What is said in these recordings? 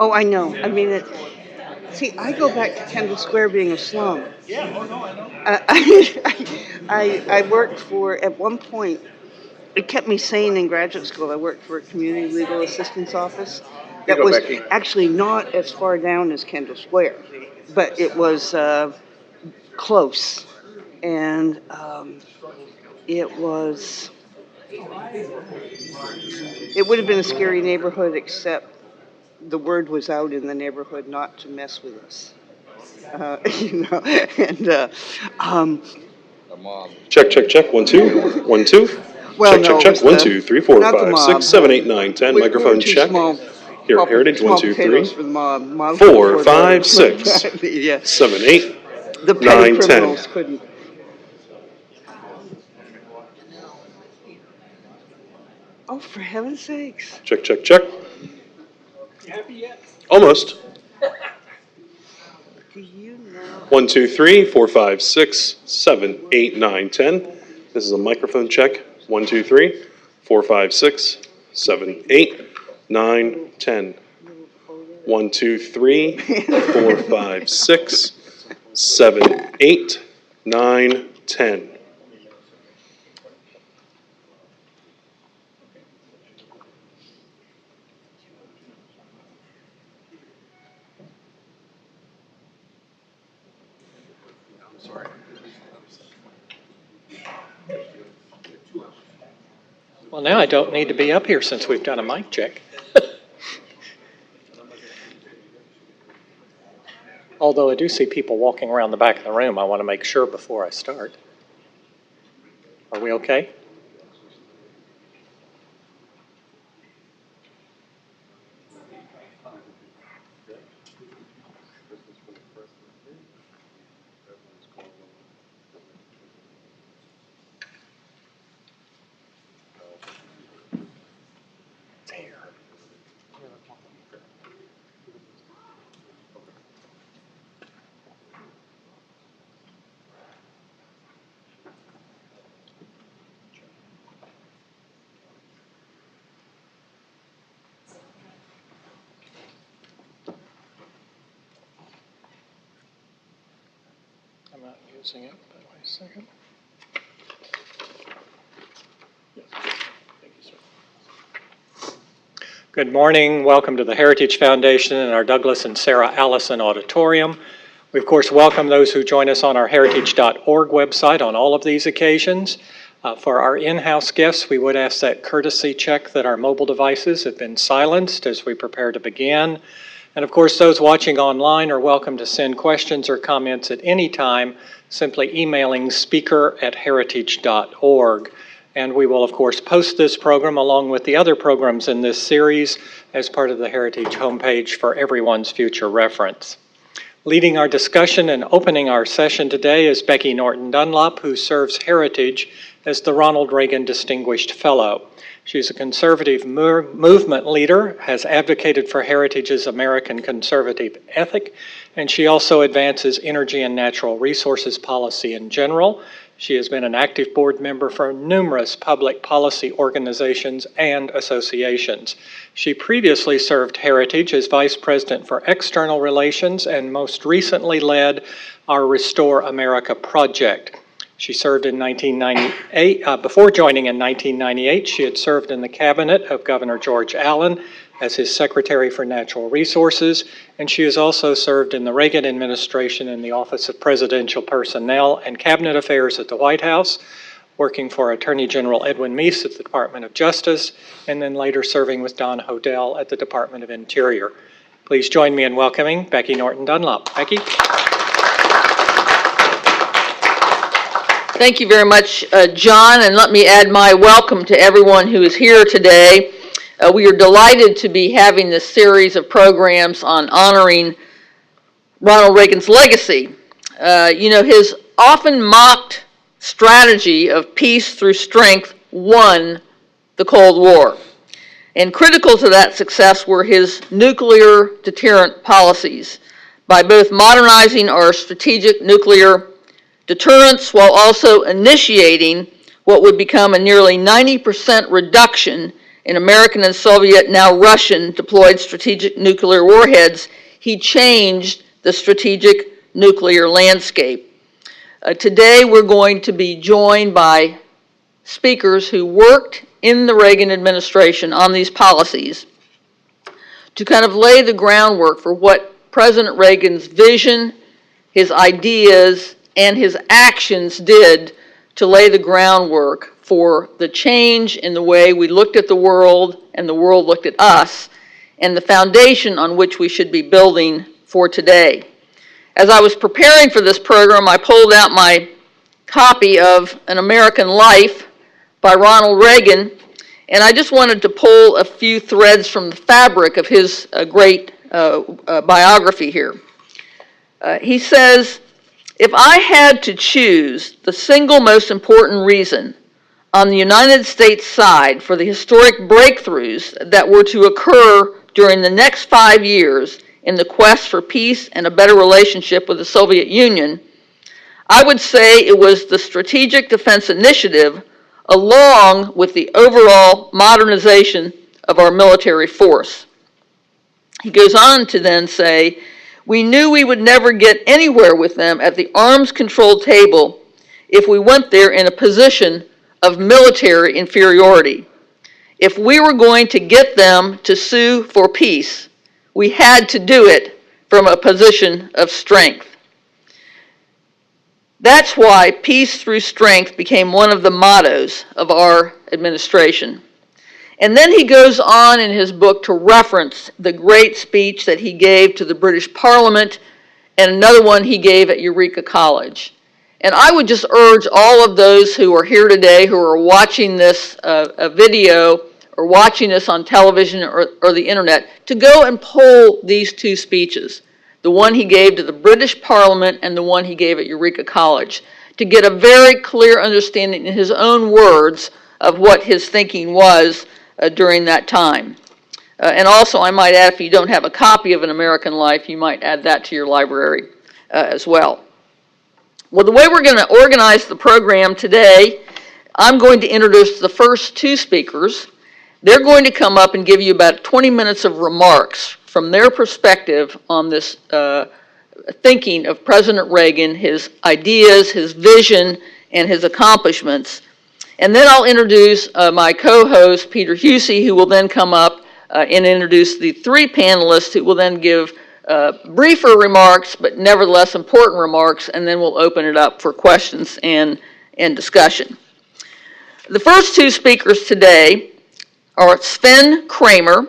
Oh, I know. I mean, see, I go back to Kendall Square being a slum. Yeah, oh no, I know. I worked for, at one point, it kept me sane in graduate school. I worked for a community legal assistance office You that go, was Becky. actually not as far down as Kendall Square, but it was close. And it was, it would have been a scary neighborhood, except the word was out in the neighborhood not to mess with us. And Check, check, check. 1, 2, 1, 2. well, Check, check, no, it check. was 1, 2, 3, 4, not the 5, mob. 6, 7, 8, 9, 10. We were Microphone too check. small. Here, Heritage. 1, Small 2, 3. potatoes for the mob. Mob 4, could afford 5, lawyers. 6, Yeah. 7, 8, The petty 9, 10. criminals couldn't. Oh, for heaven's sakes! Check, check, check. You happy yet? Almost. Do you know? 1, 2, 3, 4, 5, 6, 7, 8, 9, 10. This is a microphone check. 1, 2, 3, 4, 5, 6, 7, 8, 9, 10. 1, 2, 3, 4, 5, 6, 7, 8, 9, 10. Well, now I don't need to be up here since we've done a mic check. Although I do see people walking around the back of the room, I want to make sure before I start. Are we okay? I'm not using it, but wait a second. Thank you, sir. Good morning. Welcome to the Heritage Foundation and our Douglas and Sarah Allison Auditorium. We, of course, welcome those who join us on our heritage.org website on all of these occasions. For our in-house guests, we would ask that courtesy check that our mobile devices have been silenced as we prepare to begin. And of course, those watching online are welcome to send questions or comments at any time, simply emailing speaker@heritage.org. And we will, of course, post this program along with the other programs in this series as part of the Heritage homepage for everyone's future reference. Leading our discussion and opening our session today is Becky Norton Dunlop, who serves Heritage as the Ronald Reagan Distinguished Fellow. She's a conservative movement leader, has advocated for Heritage's American conservative ethic, and she also advances energy and natural resources policy in general. She has been an active board member for numerous public policy organizations and associations. She previously served Heritage as Vice President for External Relations and most recently led our Restore America project. She served in 1998. Before joining in 1998, she had served in the cabinet of Governor George Allen as his Secretary for Natural Resources, and she has also served in the Reagan administration in the Office of Presidential Personnel and Cabinet Affairs at the White House, working for Attorney General Edwin Meese at the Department of Justice, and then later serving with Don Hodel at the Department of Interior. Please join me in welcoming Becky Norton Dunlop. Becky. Thank you very much, John, and let me add my welcome to everyone who is here today. We are delighted to be having this series of programs on honoring Ronald Reagan's legacy. His often mocked strategy of peace through strength won the Cold War. And critical to that success were his nuclear deterrent policies, by both modernizing our strategic nuclear deterrence while also initiating what would become a nearly 90% reduction in American and Soviet, now Russian, deployed strategic nuclear warheads. He changed the strategic nuclear landscape. Today we're going to be joined by speakers who worked in the Reagan administration on these policies to kind of lay the groundwork for what President Reagan's vision, his ideas, and his actions did to lay the groundwork for the change in the way we looked at the world and the world looked at us, and the foundation on which we should be building for today. As I was preparing for this program, I pulled out my copy of An American Life by Ronald Reagan, and I just wanted to pull a few threads from the fabric of his great biography here. He says, "If I had to choose the single most important reason on the United States side for the historic breakthroughs that were to occur during the next 5 years in the quest for peace and a better relationship with the Soviet Union, I would say it was the Strategic Defense Initiative along with the overall modernization of our military force." He goes on to then say, "We knew we would never get anywhere with them at the arms control table if we went there in a position of military inferiority. If we were going to get them to sue for peace, we had to do it from a position of strength." That's why peace through strength became one of the mottos of our administration. And then he goes on in his book to reference the great speech that he gave to the British Parliament and another one he gave at Eureka College. And I would just urge all of those who are here today, who are watching this video or watching this on television or the internet, to go and poll these two speeches, the one he gave to the British Parliament and the one he gave at Eureka College, to get a very clear understanding in his own words of what his thinking was during that time. And also, I might add, if you don't have a copy of An American Life, you might add that to your library as well. Well, the way we're going to organize the program today, I'm going to introduce the first two speakers. They're going to come up and give you about 20 minutes of remarks from their perspective on this thinking of President Reagan, his ideas, his vision, and his accomplishments. And then I'll introduce my co-host, Peter Husey, who will then come up and introduce the three panelists who will then give briefer remarks, but nevertheless important remarks, and then we'll open it up for questions and discussion. The first two speakers today are Sven Kramer.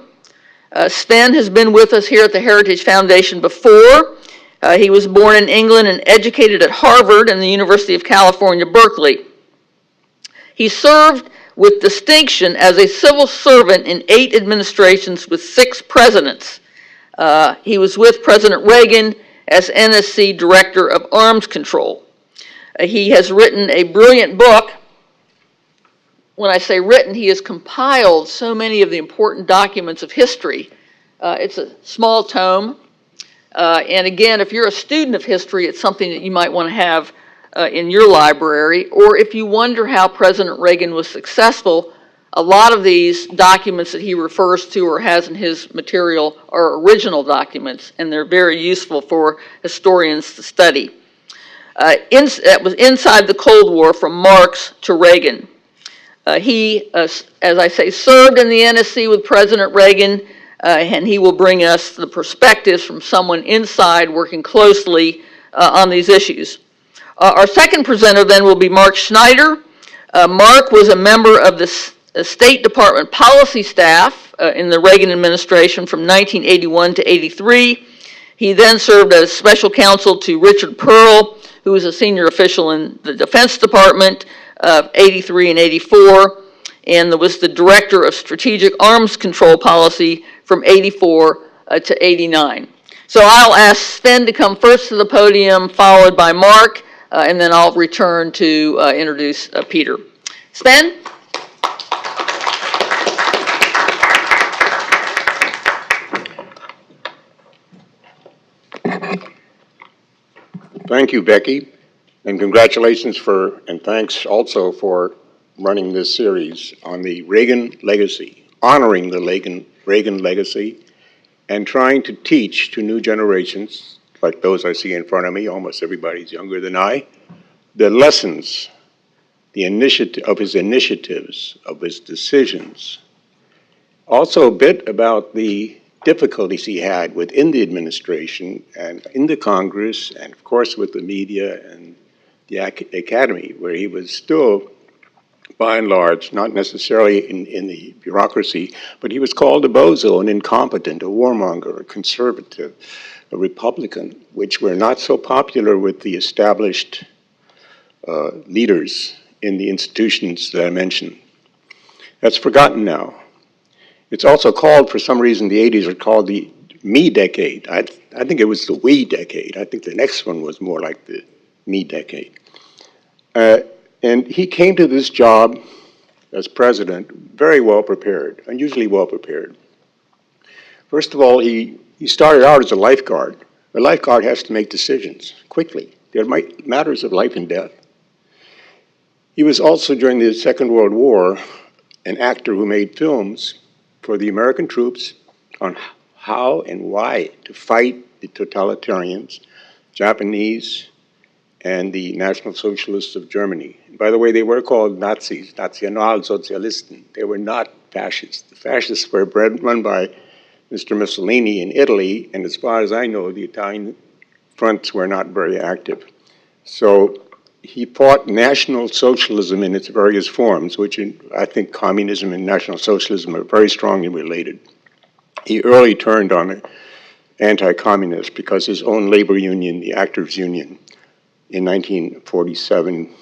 Sven has been with us here at the Heritage Foundation before. He was born in England and educated at Harvard and the University of California, Berkeley. He served with distinction as a civil servant in 8 administrations with 6 presidents. He was with President Reagan as NSC Director of Arms Control. He has written a brilliant book. When I say written, he has compiled so many of the important documents of history. It's a small tome. And again, if you're a student of history, it's something that you might want to have in your library. Or if you wonder how President Reagan was successful, a lot of these documents that he refers to or has in his material are original documents, and they're very useful for historians to study. That was Inside the Cold War, from Marx to Reagan. He, as I say, served in the NSC with President Reagan, and he will bring us the perspectives from someone inside working closely on these issues. Our second presenter then will be Mark Schneider. Mark was a member of the State Department policy staff in the Reagan administration from 1981 to 83. He then served as special counsel to Richard Pearl, who was a senior official in the Defense Department, 83 and 84, and was the director of strategic arms control policy from 84 to 89. So I'll ask Sven to come first to the podium, followed by Mark. and then I'll return to introduce Peter. Sven? Thank you, Becky, and congratulations and thanks also for running this series on the Reagan legacy, honoring the Reagan legacy, and trying to teach to new generations, like those I see in front of me, almost everybody's younger than I, the lessons, the initiative of his initiatives, of his decisions. Also a bit about the difficulties he had within the administration and in the Congress, and of course with the media and the academy, where he was still, by and large, not necessarily in the bureaucracy, but he was called a bozo, an incompetent, a warmonger, a conservative, a Republican, which were not so popular with the established leaders in the institutions that I mentioned. That's forgotten now. It's also called, for some reason, the 80s are called the me decade. I think it was the we decade. I think the next one was more like the me decade. And he came to this job as president very well prepared, unusually well prepared. First of all, he started out as a lifeguard. A lifeguard has to make decisions quickly. There might matters of life and death. He was also, during the Second World War, an actor who made films for the American troops on how and why to fight the totalitarians, Japanese, and the National Socialists of Germany. And by the way, they were called Nazis, Nationalsozialisten. They were not fascists. The fascists were run by Mr. Mussolini in Italy, and as far as I know, the Italian fronts were not very active. So he fought National Socialism in its various forms, which I think communism and National Socialism are very strongly related. He early turned on anti-communist because his own labor union, the Actors Union, in 1947,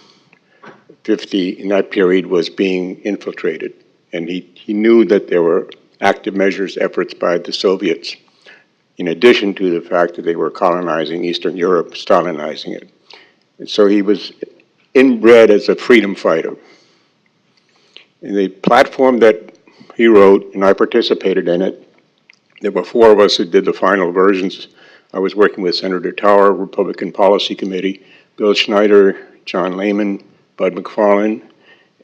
50, in that period was being infiltrated. And he knew that there were active measures, efforts by the Soviets, in addition to the fact that they were colonizing Eastern Europe, Stalinizing it. And so he was inbred as a freedom fighter. And the platform that he wrote, and I participated in it, there were 4 of us who did the final versions. I was working with Senator Tower, Republican Policy Committee, Bill Schneider, John Lehman, Bud McFarlane,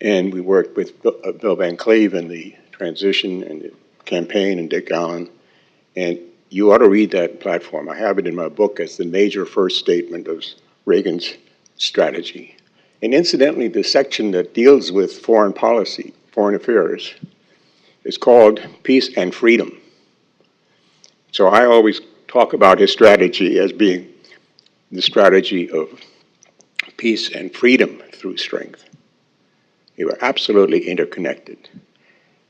and we worked with Bill Van Cleve in the transition and the campaign, and Dick Allen. And you ought to read that platform. I have it in my book as the major first statement of Reagan's strategy. And incidentally, the section that deals with foreign policy, foreign affairs, is called Peace and Freedom. So I always talk about his strategy as being the strategy of peace and freedom through strength. They were absolutely interconnected.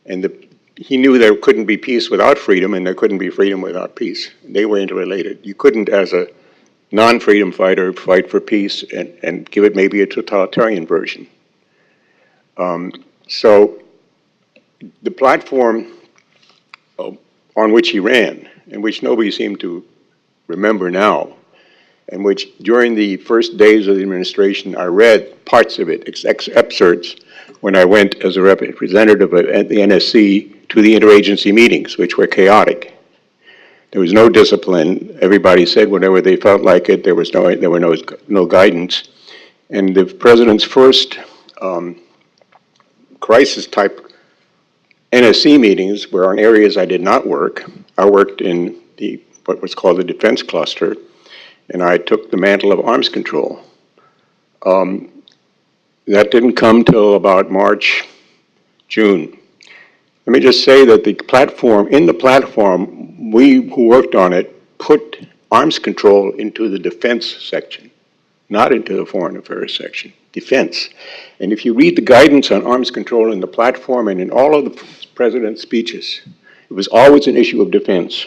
And he knew there couldn't be peace without freedom, and there couldn't be freedom without peace. They were interrelated. You couldn't, as a non-freedom fighter, fight for peace and give it maybe a totalitarian version. So the platform on which he ran, and which nobody seemed to remember now, and which during the first days of the administration, I read parts of it, excerpts, when I went as a representative at the NSC to the interagency meetings, which were chaotic. There was no discipline. Everybody said whatever they felt like it. There were no guidance. And the president's first crisis-type NSC meetings were on areas I did not work. I worked in what was called the defense cluster, and I took the mantle of arms control. That didn't come till about March, June. Let me just say that in the platform, we who worked on it put arms control into the defense section, not into the foreign affairs section, defense. And if you read the guidance on arms control in the platform and in all of the president's speeches, it was always an issue of defense.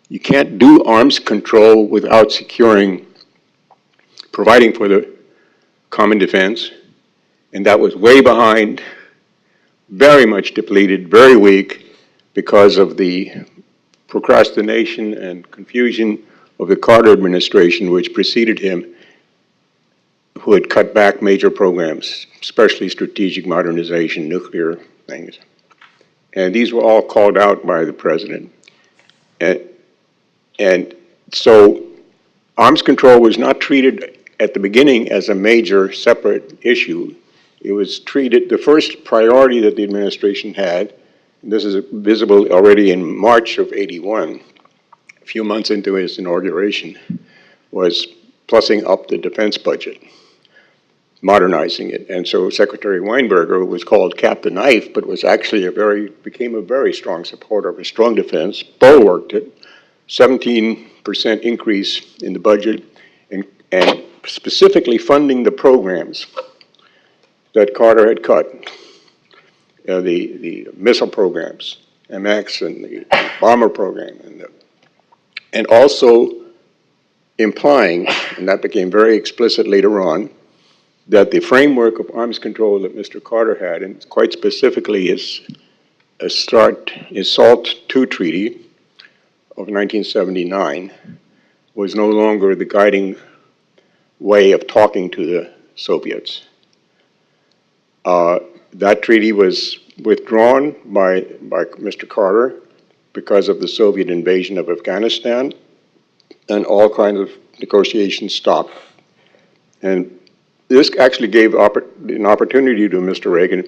You can't do arms control without providing for the common defense, and that was way behind, very much depleted, very weak, because of the procrastination and confusion of the Carter administration, which preceded him, who had cut back major programs, especially strategic modernization, nuclear things. And these were all called out by the president. And so arms control was not treated at the beginning as a major separate issue. It was treated, the first priority that the administration had, and this is visible already in March of '81, a few months into his inauguration, was plussing up the defense budget, modernizing it. And so Secretary Weinberger, who was called Captain Knife, but was actually became a very strong supporter of a strong defense, bulwarked it, 17% increase in the budget, and specifically funding the programs that Carter had cut, the missile programs, MX, and the bomber program, and also implying, and that became very explicit later on, that the framework of arms control that Mr. Carter had, and quite specifically his SALT II treaty of 1979, was no longer the guiding way of talking to the Soviets. That treaty was withdrawn by Mr. Carter because of the Soviet invasion of Afghanistan, and all kinds of negotiations stopped. And this actually gave an opportunity to Mr. Reagan.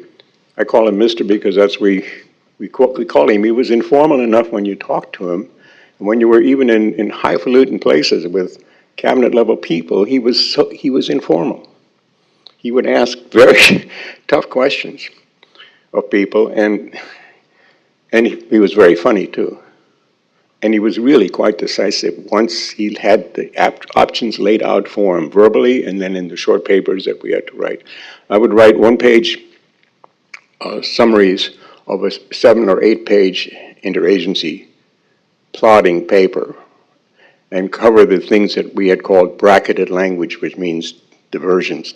I call him Mr. because that's we call him. He was informal enough when you talked to him, and when you were even in highfalutin places with cabinet level people, he was informal. He would ask very tough questions of people, and he was very funny too. And he was really quite decisive once he had the options laid out for him verbally and then in the short papers that we had to write. I would write one-page summaries of a 7 or 8 page interagency plotting paper and cover the things that we had called bracketed language, which means diversions,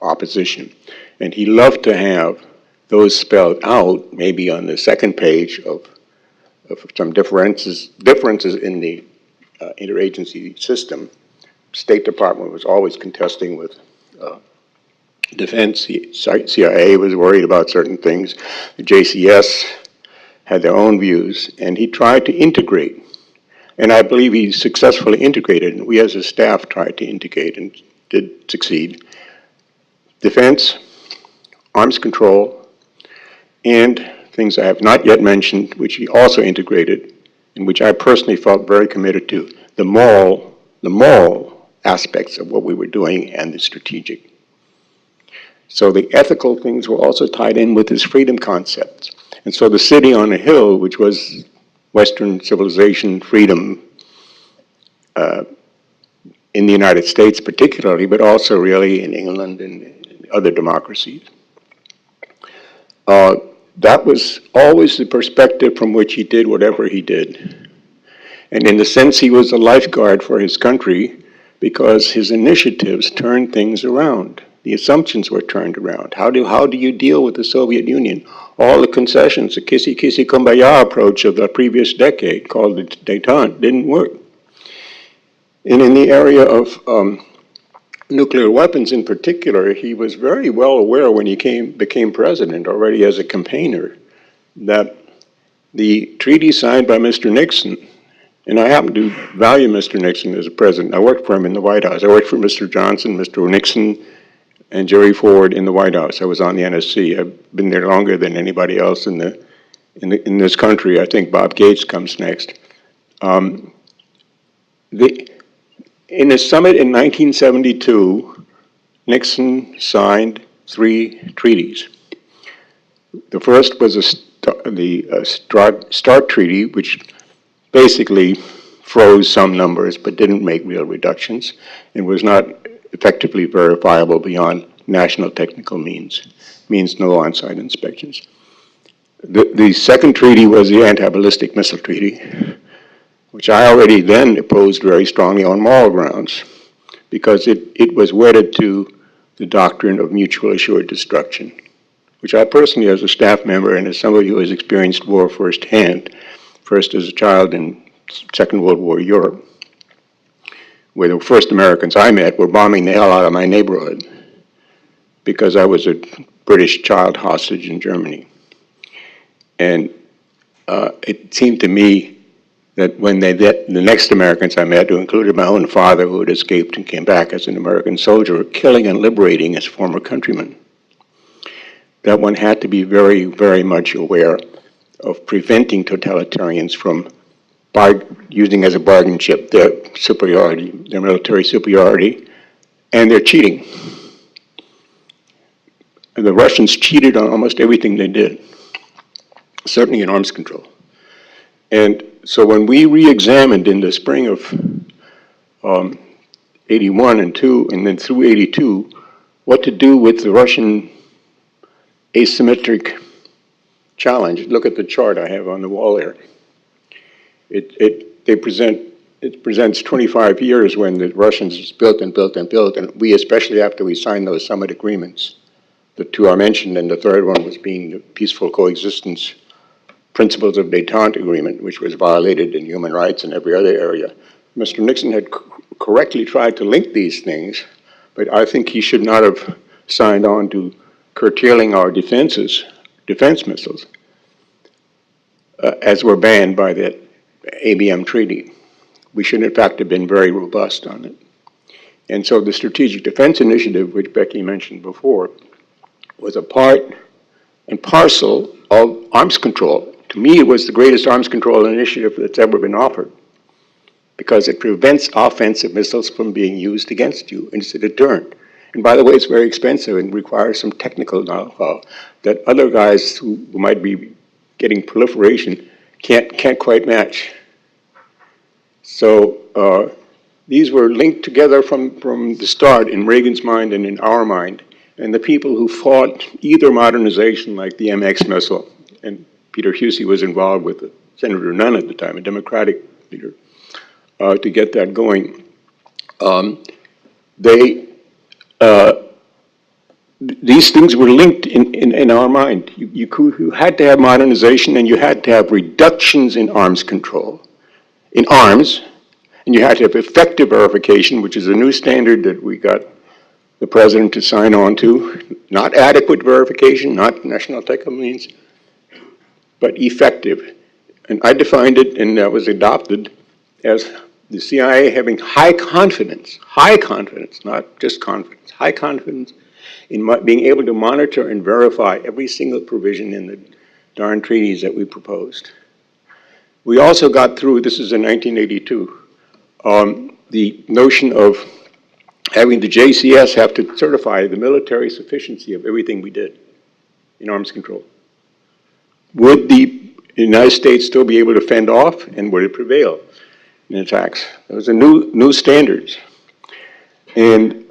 opposition. And he loved to have those spelled out, maybe on the second page of some differences in the interagency system. State Department was always contesting with defense. The CIA was worried about certain things. The JCS had their own views, and he tried to integrate. And I believe he successfully integrated, and we as a staff tried to integrate and did succeed. Defense, arms control, and things I have not yet mentioned, which he also integrated, and which I personally felt very committed to, the moral aspects of what we were doing and the strategic. So the ethical things were also tied in with his freedom concepts. And so the city on a hill, which was Western civilization, freedom, in the United States particularly, but also really in England and other democracies, that was always the perspective from which he did whatever he did. And in a sense, he was a lifeguard for his country because his initiatives turned things around. The assumptions were turned around. How do you deal with the Soviet Union? All the concessions, the kissy kumbaya approach of the previous decade, called the détente, didn't work. And in the area of nuclear weapons in particular, he was very well aware when he became president, already as a campaigner, that the treaty signed by Mr. Nixon, and I happen to value Mr. Nixon as a president. I worked for him in the White House. I worked for Mr. Johnson, Mr. Nixon, and Jerry Ford in the White House. I was on the NSC. I've been there longer than anybody else in this country. I think Bob Gates comes next. In a summit in 1972, Nixon signed 3 treaties. The first was the START Treaty, which basically froze some numbers but didn't make real reductions and was not effectively verifiable beyond national technical means no on-site inspections. The second treaty was the Anti-Ballistic Missile Treaty, which I already then opposed very strongly on moral grounds, because it was wedded to the doctrine of mutual assured destruction, which I personally, as a staff member and as somebody who has experienced war firsthand, first as a child in Second World War Europe, where the first Americans I met were bombing the hell out of my neighborhood. because I was a British child hostage in Germany. And it seemed to me that when the next Americans I met, who included my own father, who had escaped and came back as an American soldier, killing and liberating his former countrymen, that one had to be very, very much aware of preventing totalitarians from using as a bargaining chip their superiority, their military superiority, and their cheating. And the Russians cheated on almost everything they did, certainly in arms control. And so when we re-examined in the spring of 81 and 2, and then through 82, what to do with the Russian asymmetric challenge, look at the chart I have on the wall there. It presents 25 years when the Russians built and built and built, and we, especially after we signed those summit agreements, the two I mentioned, and the third one was being the peaceful coexistence principles of détente agreement, which was violated in human rights and every other area. Mr. Nixon had correctly tried to link these things, but I think he should not have signed on to curtailing our defense missiles, as were banned by that ABM treaty. We should, in fact, have been very robust on it. And so the Strategic Defense Initiative, which Becky mentioned before, was a part and parcel of arms control. To me, it was the greatest arms control initiative that's ever been offered, because it prevents offensive missiles from being used against you, and it's a deterrent. And by the way, it's very expensive and requires some technical know-how that other guys who might be getting proliferation can't quite match. So these were linked together from the start in Reagan's mind and in our mind. And the people who fought either modernization like the MX missile, and Peter Husey was involved with Senator Nunn at the time, a Democratic leader, to get that going. These things were linked in our mind. You had to have modernization, and you had to have reductions in arms control, in arms, and you had to have effective verification, which is a new standard that we got the president to sign on to. Not adequate verification, not national technical means, but effective. And I defined it, and that was adopted as the CIA having high confidence, not just confidence, high confidence in being able to monitor and verify every single provision in the darn treaties that we proposed. We also got through, this is in 1982, the notion of having the JCS have to certify the military sufficiency of everything we did in arms control. Would the United States still be able to fend off, and would it prevail in attacks? Those are new standards. And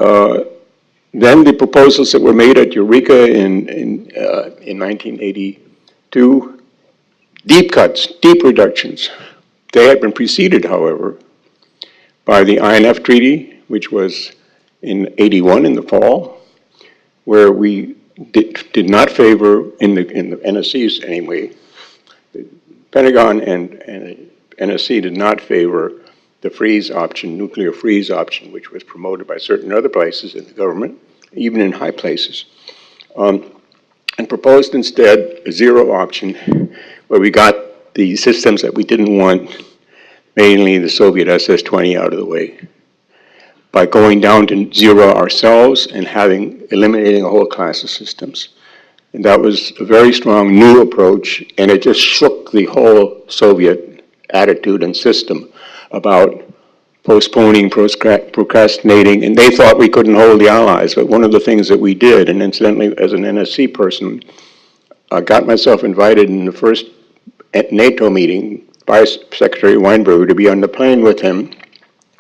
then the proposals that were made at Eureka in 1982, deep cuts, deep reductions. They had been preceded, however, by the INF Treaty, which was in 81 in the fall, where we did not favor, in the NSCs anyway, the Pentagon and NSC did not favor the freeze option, nuclear freeze option, which was promoted by certain other places in the government, even in high places, and proposed instead a zero option, where we got the systems that we didn't want, mainly the Soviet SS-20, out of the way, by going down to zero ourselves and eliminating a whole class of systems. And that was a very strong new approach, and it just shook the whole Soviet attitude and system about postponing, procrastinating, and they thought we couldn't hold the Allies. But one of the things that we did, and incidentally, as an NSC person, I got myself invited in the first NATO meeting by Secretary Weinberger to be on the plane with him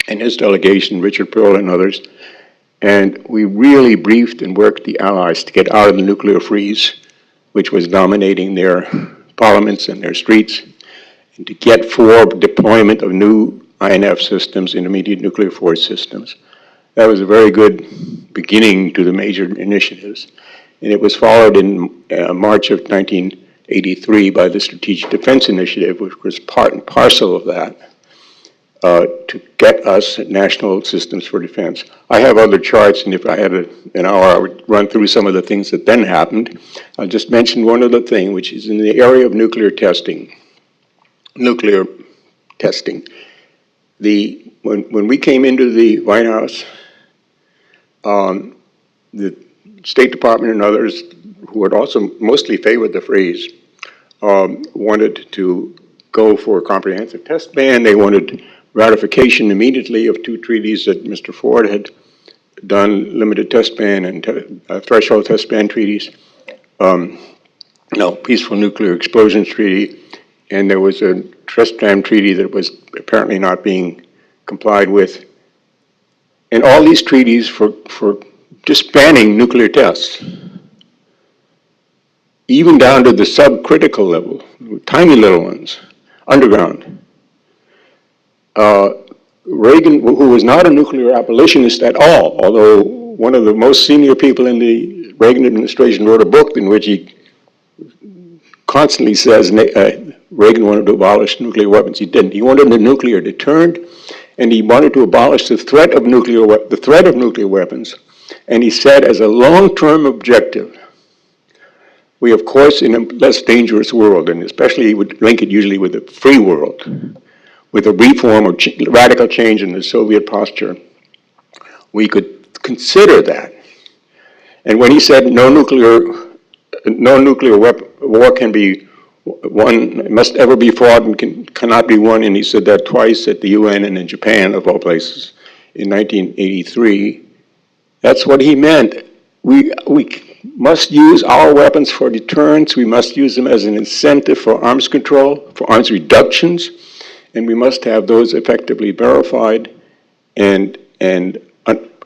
and his delegation, Richard Pearl and others, and we really briefed and worked the Allies to get out of the nuclear freeze, which was dominating their parliaments and their streets, and to get for deployment of new INF systems, intermediate nuclear force systems. That was a very good beginning to the major initiatives, and it was followed in March of 1983 by the Strategic Defense Initiative, which was part and parcel of that. to get us national systems for defense. I have other charts, and if I had an hour, I would run through some of the things that then happened. I'll just mention one other thing, which is in the area of nuclear testing. When we came into the White House, the State Department and others who had also mostly favored the freeze wanted to go for a comprehensive test ban. They wanted ratification immediately of two treaties that Mr. Ford had done, limited test ban and threshold test ban treaties. Peaceful nuclear explosions treaty, and there was a test ban treaty that was apparently not being complied with. And all these treaties for just banning nuclear tests, even down to the subcritical level, tiny little ones, underground. Reagan, who was not a nuclear abolitionist at all, although one of the most senior people in the Reagan administration wrote a book in which he constantly says Reagan wanted to abolish nuclear weapons. He didn't. He wanted the nuclear deterrent, and he wanted to abolish the threat of nuclear weapons. And he said, as a long-term objective, we, of course, in a less dangerous world, and especially he would link it usually with a free world, with a reform or radical change in the Soviet posture, we could consider that. And when he said no nuclear war can be won, must ever be fought and cannot be won, and he said that twice at the UN and in Japan, of all places, in 1983, that's what he meant. We must use our weapons for deterrence. We must use them as an incentive for arms control, for arms reductions, and we must have those effectively verified and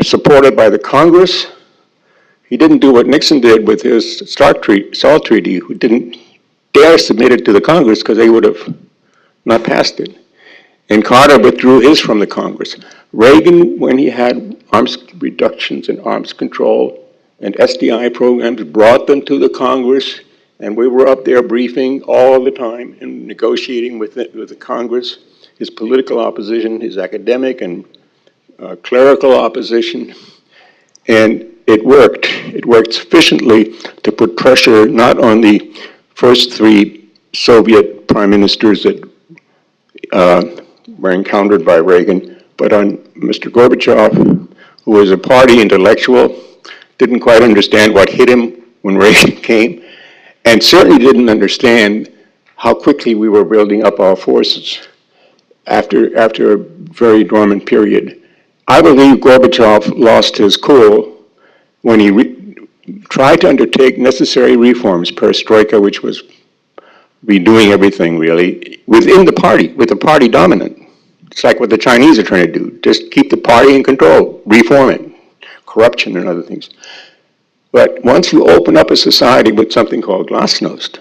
supported by the Congress. He didn't do what Nixon did with his SALT treaty, who didn't dare submit it to the Congress because they would have not passed it. And Carter withdrew his from the Congress. Reagan, when he had arms reductions and arms control and SDI programs, brought them to the Congress, and we were up there briefing all the time and negotiating with the Congress, his political opposition, his academic and clerical opposition, and it worked. It worked sufficiently to put pressure not on the first three Soviet prime ministers that were encountered by Reagan, but on Mr. Gorbachev, who was a party intellectual, didn't quite understand what hit him when Reagan came, and certainly didn't understand how quickly we were building up our forces after a very dormant period. I believe Gorbachev lost his cool when he tried to undertake necessary reforms, perestroika, which was redoing everything really, within the party, with the party dominant. It's like what the Chinese are trying to do, just keep the party in control, reform it, corruption and other things. But once you open up a society with something called glasnost,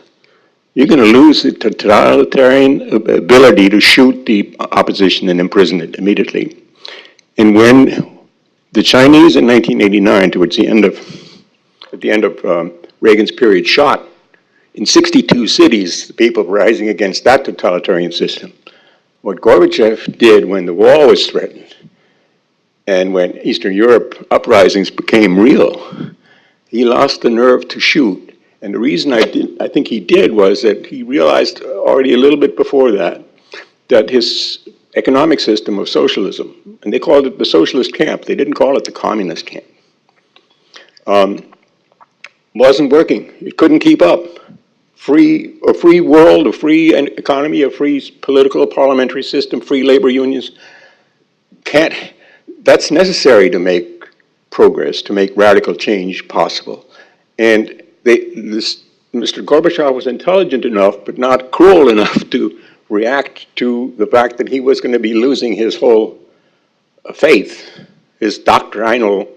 you're going to lose the totalitarian ability to shoot the opposition and imprison it immediately. And when the Chinese in 1989, towards the end of Reagan's period, shot in 62 cities the people rising against that totalitarian system, what Gorbachev did when the wall was threatened and when Eastern Europe uprisings became real, he lost the nerve to shoot. And the reason I think he did was that he realized already a little bit before that his economic system of socialism, and they called it the socialist camp, they didn't call it the communist camp, wasn't working. It couldn't keep up. A free world, a free economy, a free political parliamentary system, free labor unions, that's necessary to make progress, to make radical change possible. And Mr. Gorbachev was intelligent enough, but not cruel enough to react to the fact that he was going to be losing his whole faith, his doctrinal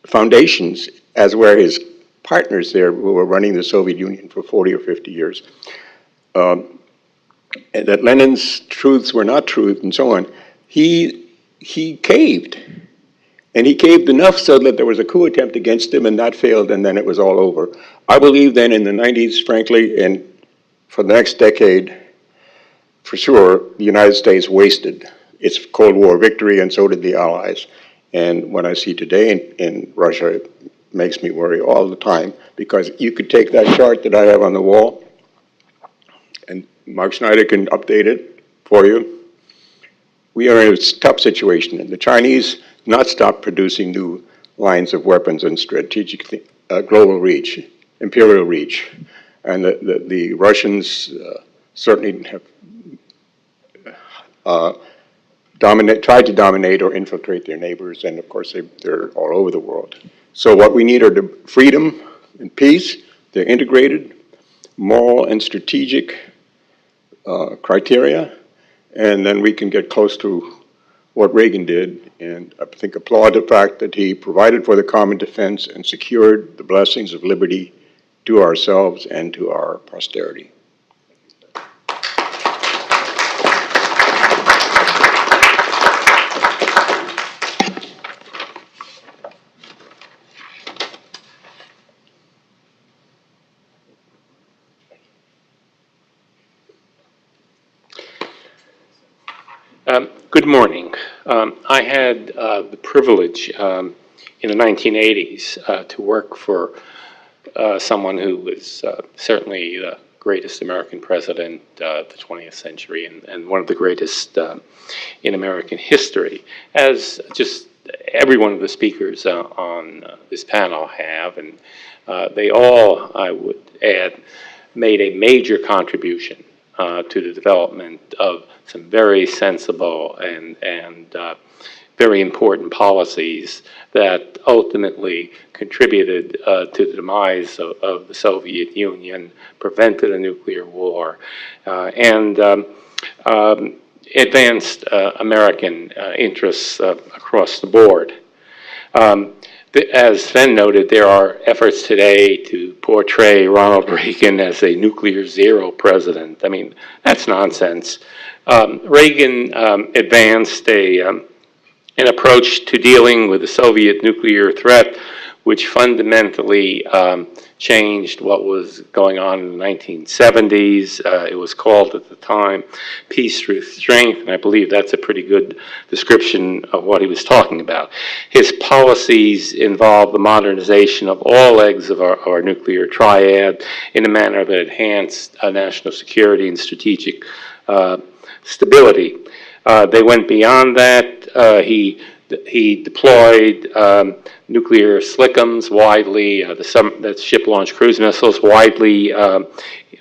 foundations, as were his partners there who were running the Soviet Union for 40 or 50 years. And that Lenin's truths were not truth and so on. He caved. And he caved enough so that there was a coup attempt against him, and that failed, and then it was all over. I believe then in the 90s, frankly, and for the next decade, for sure, the United States wasted its Cold War victory, and so did the Allies. And what I see today in Russia, it makes me worry all the time, because you could take that chart that I have on the wall, and Mark Schneider can update it for you. We are in a tough situation, and the Chinese not stop producing new lines of weapons and strategic global reach, imperial reach. And the Russians certainly have tried to dominate or infiltrate their neighbors, and of course they're all over the world. So what we need are the freedom and peace. They're integrated, moral and strategic criteria, and then we can get close to what Reagan did, and I think applaud the fact that he provided for the common defense and secured the blessings of liberty to ourselves and to our posterity. Good morning. I had the privilege in the 1980s to work for someone who was certainly the greatest American president of the 20th century and one of the greatest in American history, as just every one of the speakers on this panel have, and they all, I would add, made a major contribution to the development of some very sensible and very important policies that ultimately contributed to the demise of the Soviet Union, prevented a nuclear war, and advanced American interests across the board. As Sven noted, there are efforts today to portray Ronald Reagan as a nuclear zero president. I mean, that's nonsense. Reagan advanced an approach to dealing with the Soviet nuclear threat, which fundamentally changed what was going on in the 1970s. It was called at the time peace through strength, and I believe that's a pretty good description of what he was talking about. His policies involved the modernization of all legs of our nuclear triad in a manner that enhanced national security and strategic stability. They went beyond that. He deployed nuclear SLCMs widely, that's ship-launched cruise missiles, widely in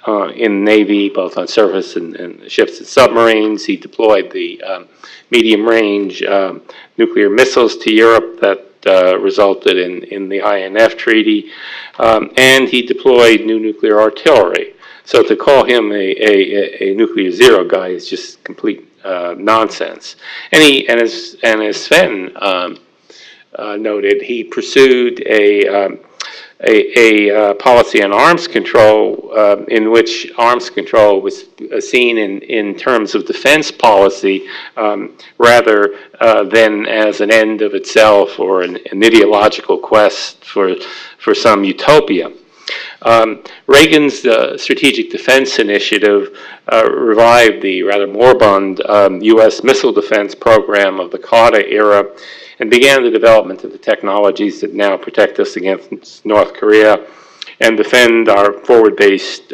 the Navy, both on surface and ships and submarines. He deployed the medium-range nuclear missiles to Europe that resulted in the INF Treaty, and he deployed new nuclear artillery. So to call him a nuclear zero guy is just complete nonsense. And as Sven noted, he pursued a policy on arms control in which arms control was seen in terms of defense policy rather than as an end of itself or an ideological quest for some utopia. Reagan's Strategic Defense Initiative revived the rather moribund U.S. missile defense program of the Carter era and began the development of the technologies that now protect us against North Korea and defend our forward-based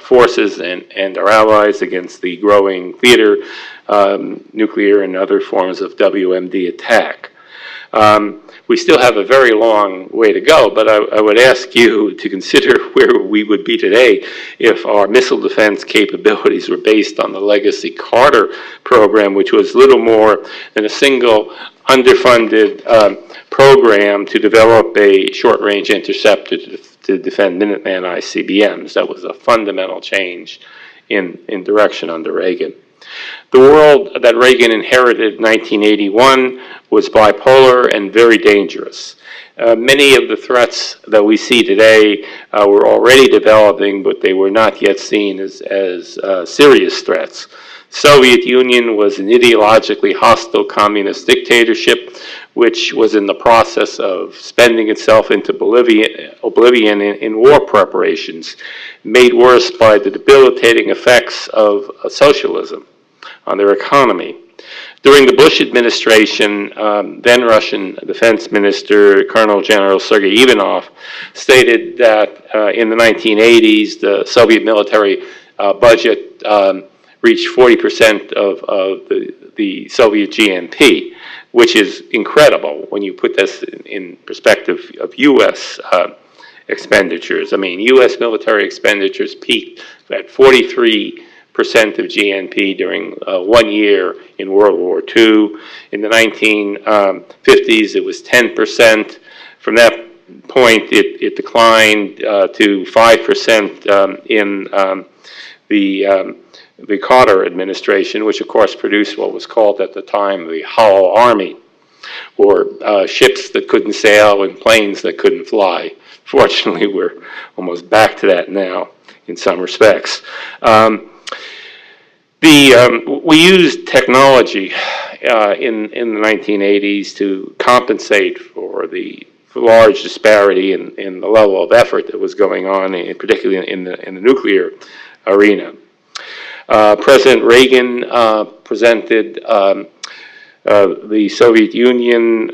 forces and our allies against the growing theater, nuclear and other forms of WMD attack. We still have a very long way to go, but I would ask you to consider where we would be today if our missile defense capabilities were based on the legacy Carter program, which was little more than a single underfunded program to develop a short-range interceptor to defend Minuteman ICBMs. That was a fundamental change in direction under Reagan. The world that Reagan inherited in 1981 was bipolar and very dangerous. Many of the threats that we see today were already developing, but they were not yet seen as serious threats. Soviet Union was an ideologically hostile communist dictatorship, which was in the process of spending itself into oblivion in war preparations, made worse by the debilitating effects of socialism on their economy. During the Bush administration, then Russian Defense Minister Colonel General Sergei Ivanov stated that in the 1980s, the Soviet military budget reached 40% of the Soviet GNP, which is incredible when you put this in perspective of U.S. Expenditures. I mean, U.S. military expenditures peaked at 43% of GNP during 1 year in World War II. In the 1950s, it was 10%. From that point, it declined to 5% in the Carter administration, which of course produced what was called at the time the Hollow Army, or ships that couldn't sail and planes that couldn't fly. Fortunately, we're almost back to that now in some respects. We used technology in the 1980s to compensate for the large disparity in the level of effort that was going on, particularly in the nuclear arena. President Reagan presented the Soviet Union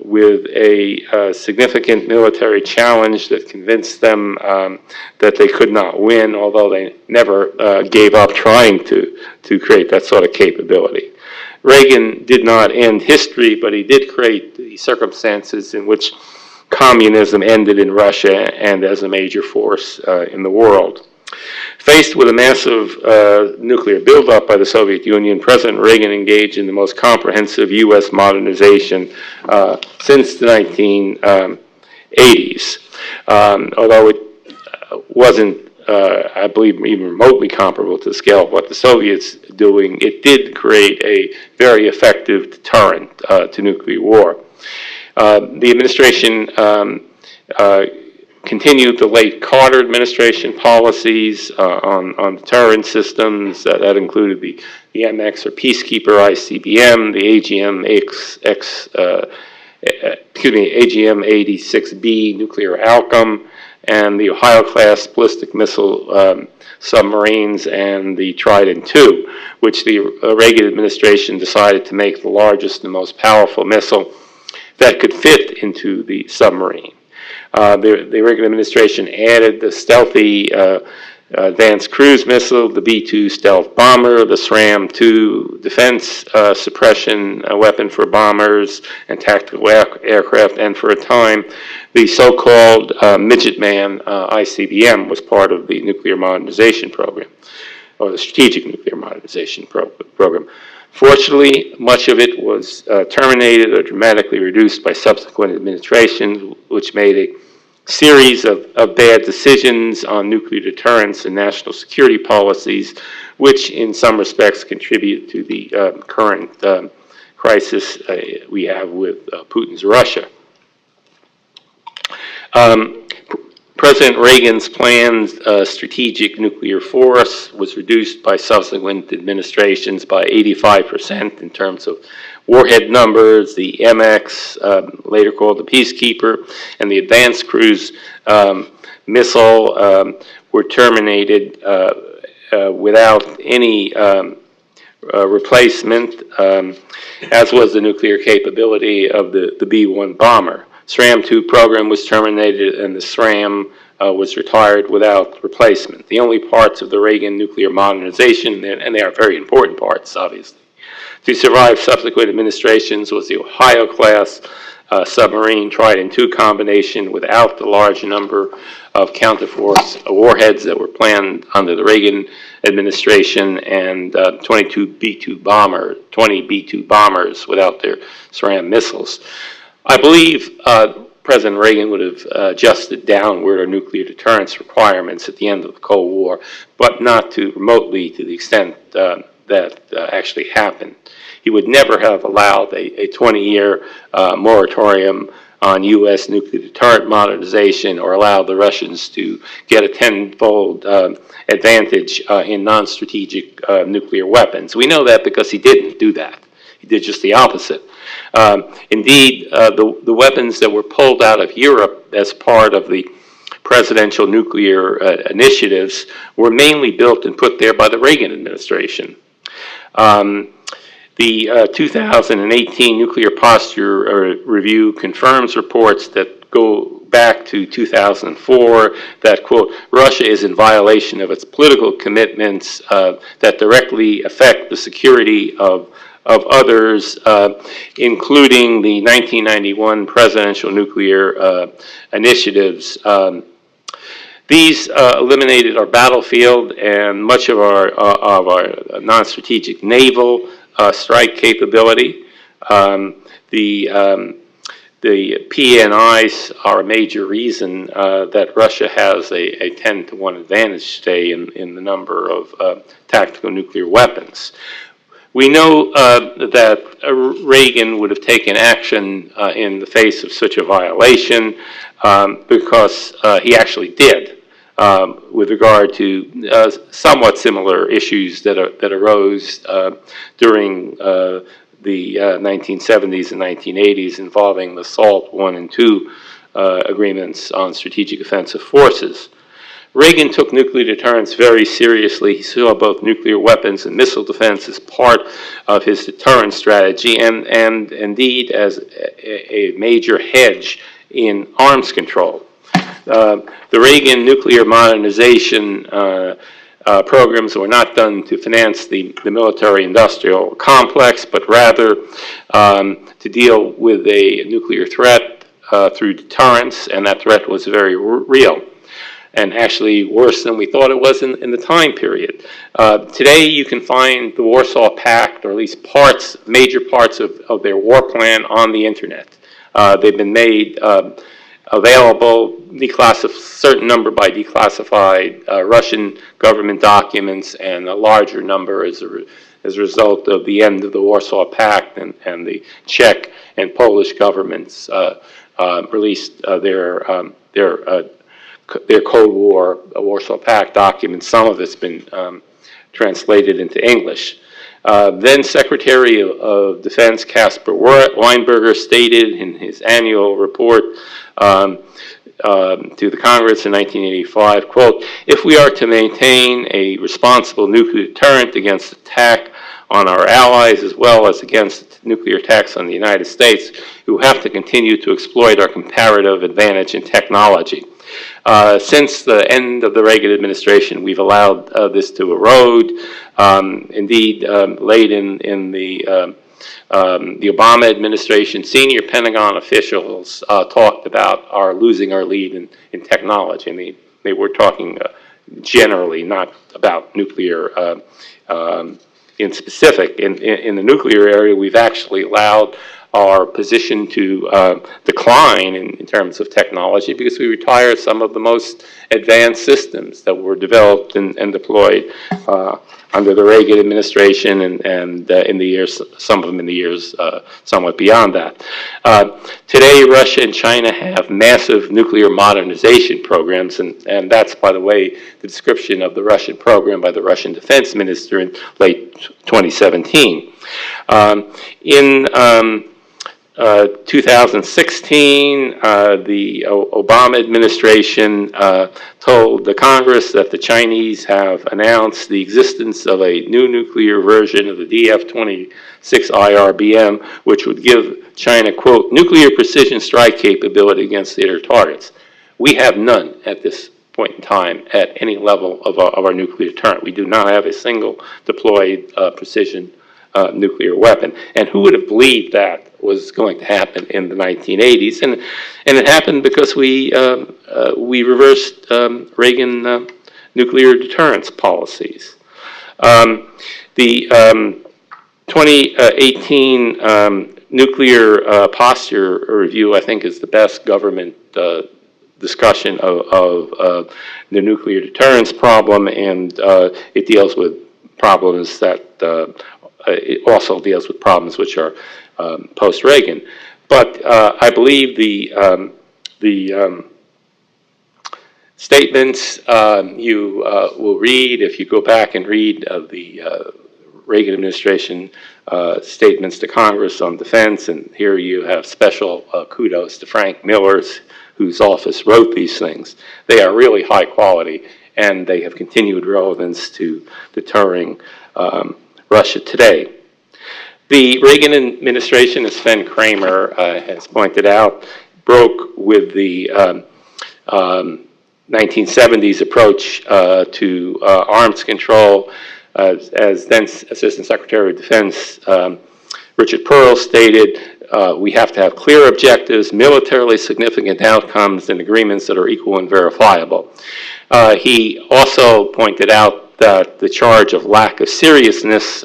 with a significant military challenge that convinced them that they could not win, although they never gave up trying to create that sort of capability. Reagan did not end history, but he did create the circumstances in which communism ended in Russia and as a major force in the world. Faced with a massive nuclear buildup by the Soviet Union, President Reagan engaged in the most comprehensive U.S. modernization since the 1980s. Although it wasn't, I believe, even remotely comparable to the scale of what the Soviets were doing, it did create a very effective deterrent to nuclear war. The administration continued the late Carter administration policies on deterrent systems that included the MX or Peacekeeper ICBM, the AGM 86B nuclear outcome, and the Ohio-class ballistic missile submarines, and the Trident II, which the Reagan administration decided to make the largest and most powerful missile that could fit into the submarine. The Reagan administration added the stealthy advanced cruise missile, the B-2 stealth bomber, the SRAM-2 defense suppression weapon for bombers and tactical aircraft, and for a time, the so-called Midget Man ICBM was part of the nuclear modernization program, or the strategic nuclear modernization program. Fortunately, much of it was terminated or dramatically reduced by subsequent administrations, which made a series of bad decisions on nuclear deterrence and national security policies, which in some respects contribute to the current crisis we have with Putin's Russia. President Reagan's planned strategic nuclear force was reduced by subsequent administrations by 85% in terms of warhead numbers. The MX, later called the Peacekeeper, and the advanced cruise missile were terminated without any replacement, as was the nuclear capability of the B-1 bomber. SRAM-2 program was terminated, and the SRAM was retired without replacement. The only parts of the Reagan nuclear modernization, and they are very important parts, obviously, to survive subsequent administrations was the Ohio-class submarine Trident II combination without the large number of counterforce warheads that were planned under the Reagan administration, and 20 B-2 bombers without their SRAM missiles. I believe President Reagan would have adjusted downward our nuclear deterrence requirements at the end of the Cold War, but not remotely to the extent that actually happened. He would never have allowed a 20-year moratorium on U.S. nuclear deterrent modernization, or allowed the Russians to get a tenfold advantage in non-strategic nuclear weapons. We know that because he didn't do that. He did just the opposite. Indeed, the weapons that were pulled out of Europe as part of the presidential nuclear initiatives were mainly built and put there by the Reagan administration. The 2018 Nuclear Posture Review confirms reports that go back to 2004 that, quote, Russia is in violation of its political commitments that directly affect the security of others, including the 1991 presidential nuclear initiatives. These eliminated our battlefield and much of our non-strategic naval strike capability. The PNIs are a major reason that Russia has a 10-to-1 advantage today in the number of tactical nuclear weapons. We know that Reagan would have taken action in the face of such a violation because he actually did with regard to somewhat similar issues that arose during the 1970s and 1980s involving the SALT I and II agreements on strategic offensive forces. Reagan took nuclear deterrence very seriously. He saw both nuclear weapons and missile defense as part of his deterrence strategy and indeed as a major hedge in arms control. The Reagan nuclear modernization programs were not done to finance the military-industrial complex, but rather to deal with a nuclear threat through deterrence, and that threat was very real, and actually worse than we thought it was in the time period. Today you can find the Warsaw Pact, or at least major parts of their war plan on the internet. They've been made available, certain number by declassified Russian government documents, and a larger number as a result of the end of the Warsaw Pact and the Czech and Polish governments released their Cold War Warsaw Pact documents. Some of it's been translated into English. Then Secretary of Defense Caspar Weinberger stated in his annual report to the Congress in 1985, quote, if we are to maintain a responsible nuclear deterrent against attack on our allies as well as against nuclear attacks on the United States, we have to continue to exploit our comparative advantage in technology. Since the end of the Reagan administration, we've allowed this to erode. Indeed, late in the Obama administration, senior Pentagon officials talked about losing our lead in technology. I mean, they were talking generally, not about nuclear in specific. In the nuclear area, we've actually allowed our position to decline in terms of technology because we retired some of the most advanced systems that were developed and deployed under the Reagan administration and in the years, some of them in the years somewhat beyond that. Today, Russia and China have massive nuclear modernization programs, and that's, by the way, the description of the Russian program by the Russian defense minister in late 2017. In 2016, the Obama administration told the Congress that the Chinese have announced the existence of a new nuclear version of the DF-26 IRBM, which would give China, quote, nuclear precision strike capability against theater targets. We have none at this point in time at any level of our nuclear deterrent. We do not have a single deployed precision nuclear weapon. And who would have believed that was going to happen in the 1980s? And it happened because we reversed Reagan nuclear deterrence policies. The 2018 nuclear posture review, I think, is the best government discussion of the nuclear deterrence problem, and it deals with problems that it also deals with problems which are post-Reagan. But I believe the statements you will read, if you go back and read the Reagan administration statements to Congress on defense, and here you have special kudos to Frank Millers, whose office wrote these things. They are really high quality, and they have continued relevance to deterring Russia today. The Reagan administration, as Sven Kramer has pointed out, broke with the 1970s approach to arms control. As then Assistant Secretary of Defense Richard Pearl stated, we have to have clear objectives, militarily significant outcomes, and agreements that are equal and verifiable. He also pointed out that the charge of lack of seriousness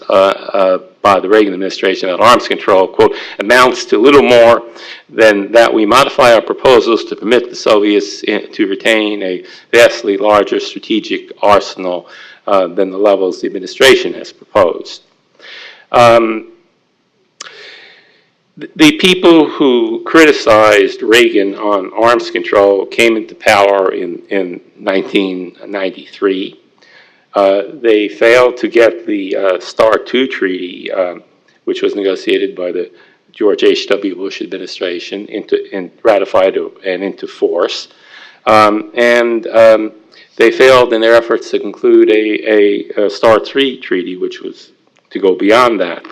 by the Reagan administration on arms control, quote, amounts to little more than that we modify our proposals to permit the Soviets to retain a vastly larger strategic arsenal than the levels the administration has proposed. The people who criticized Reagan on arms control came into power in 1993. They failed to get the START II treaty, which was negotiated by the George H.W. Bush administration, ratified and into force. They failed in their efforts to conclude a START III treaty, which was to go beyond that.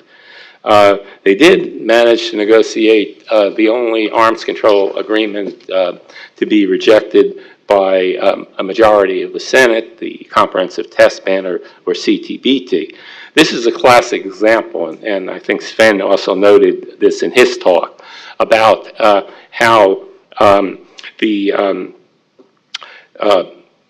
They did manage to negotiate the only arms control agreement to be rejected by a majority of the Senate, the Comprehensive Test Ban, or CTBT. This is a classic example, and I think Sven also noted this in his talk, about how the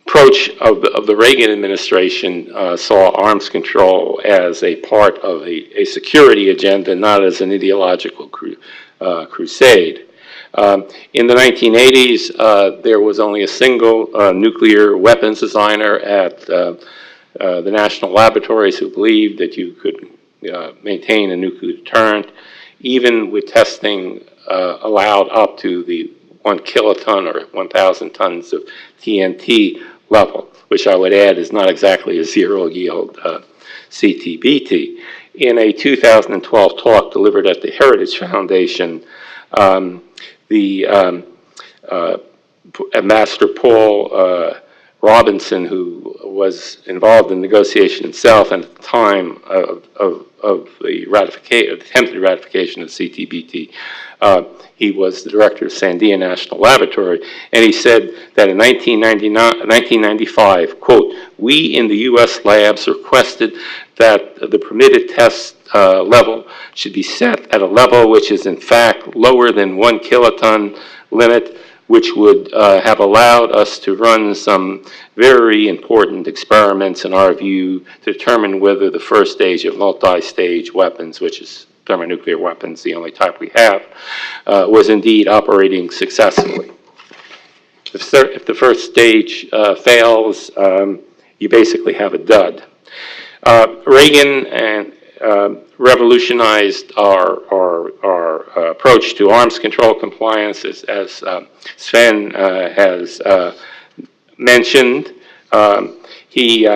approach of the Reagan administration saw arms control as a part of a security agenda, not as an ideological crusade. In the 1980s, there was only a single nuclear weapons designer at the national laboratories who believed that you could maintain a nuclear deterrent, even with testing allowed up to the 1 kiloton or 1,000 tons of TNT level, which I would add is not exactly a zero yield CTBT. In a 2012 talk delivered at the Heritage Foundation, Ambassador Paul Robinson, who was involved in negotiation himself and at the time of the attempted ratification of CTBT, he was the director of Sandia National Laboratory, and he said that in 1995, quote, we in the U.S. labs requested that the permitted test level should be set at a level which is in fact lower than 1 kiloton limit, which would have allowed us to run some very important experiments in our view to determine whether the first stage of multi-stage weapons, which is thermonuclear weapons, the only type we have, was indeed operating successfully. If the first stage fails, you basically have a dud. Reagan revolutionized our approach to arms control compliance, as Sven has mentioned. He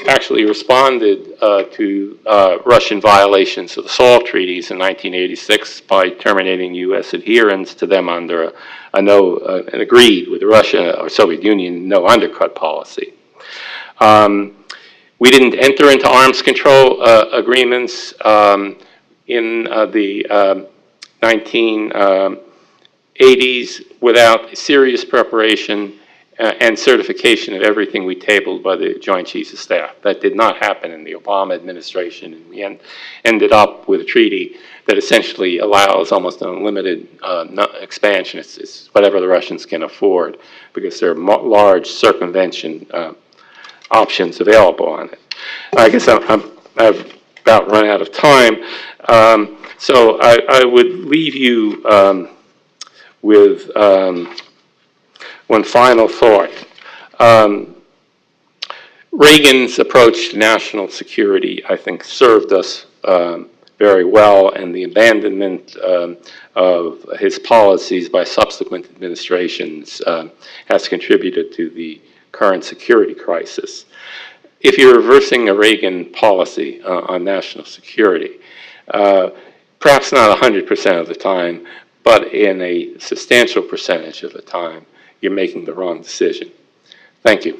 actually responded to Russian violations of the SALT treaties in 1986 by terminating U.S. adherence to them under and agreed with Russia or Soviet Union no undercut policy. We didn't enter into arms control agreements in the 1980s without serious preparation and certification of everything we tabled by the Joint Chiefs of Staff. That did not happen in the Obama administration, and we ended up with a treaty that essentially allows almost an unlimited expansion. It's whatever the Russians can afford, because there are large circumvention options available on it. I guess I've about run out of time, so I would leave you with one final thought. Reagan's approach to national security, I think, served us very well, and the abandonment of his policies by subsequent administrations has contributed to the current security crisis. If you're reversing a Reagan policy on national security, perhaps not 100% of the time, but in a substantial percentage of the time, you're making the wrong decision. Thank you.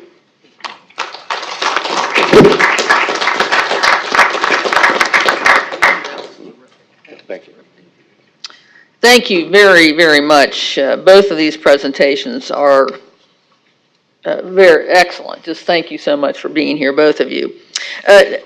Thank you very, very much. Both of these presentations are very excellent. Just thank you so much for being here, both of you.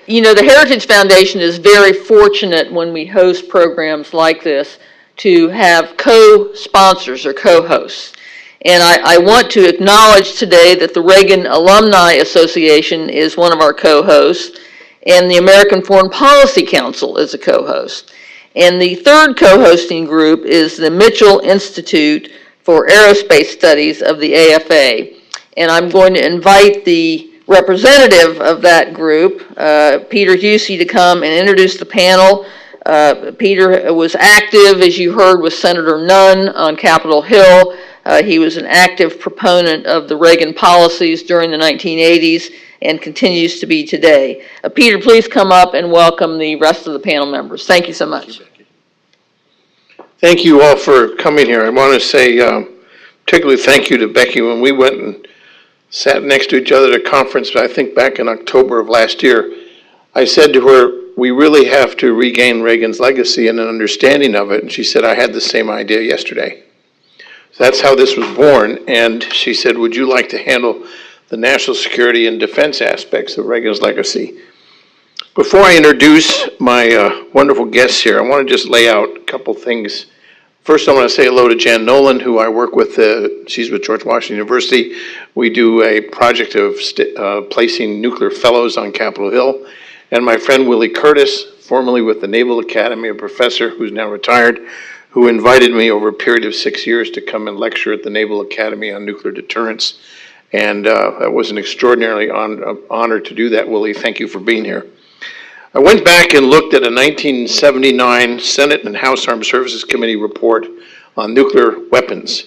You know, the Heritage Foundation is very fortunate when we host programs like this to have co-sponsors or co-hosts. And I want to acknowledge today that the Reagan Alumni Association is one of our co-hosts, and the American Foreign Policy Council is a co-host. And the third co-hosting group is the Mitchell Institute for Aerospace Studies of the AFA. And I'm going to invite the representative of that group, Peter Husey, to come and introduce the panel. Peter was active, as you heard, with Senator Nunn on Capitol Hill. He was an active proponent of the Reagan policies during the 1980s and continues to be today. Peter, please come up and welcome the rest of the panel members. Thank you so much. Thank you all for coming here. I want to say particularly thank you to Becky. When we went and sat next to each other at a conference, I think back in October of last year, I said to her, we really have to regain Reagan's legacy and an understanding of it. And she said, I had the same idea yesterday. So that's how this was born. And she said, would you like to handle the national security and defense aspects of Reagan's legacy? Before I introduce my wonderful guests here, I want to just lay out a couple things. First, I want to say hello to Jan Nolan, who I work with. She's with George Washington University. We do a project of placing nuclear fellows on Capitol Hill. And my friend Willie Curtis, formerly with the Naval Academy, a professor who's now retired, who invited me over a period of 6 years to come and lecture at the Naval Academy on nuclear deterrence. And that was an extraordinarily honor to do that, Willie. Thank you for being here. I went back and looked at a 1979 Senate and House Armed Services Committee report on nuclear weapons.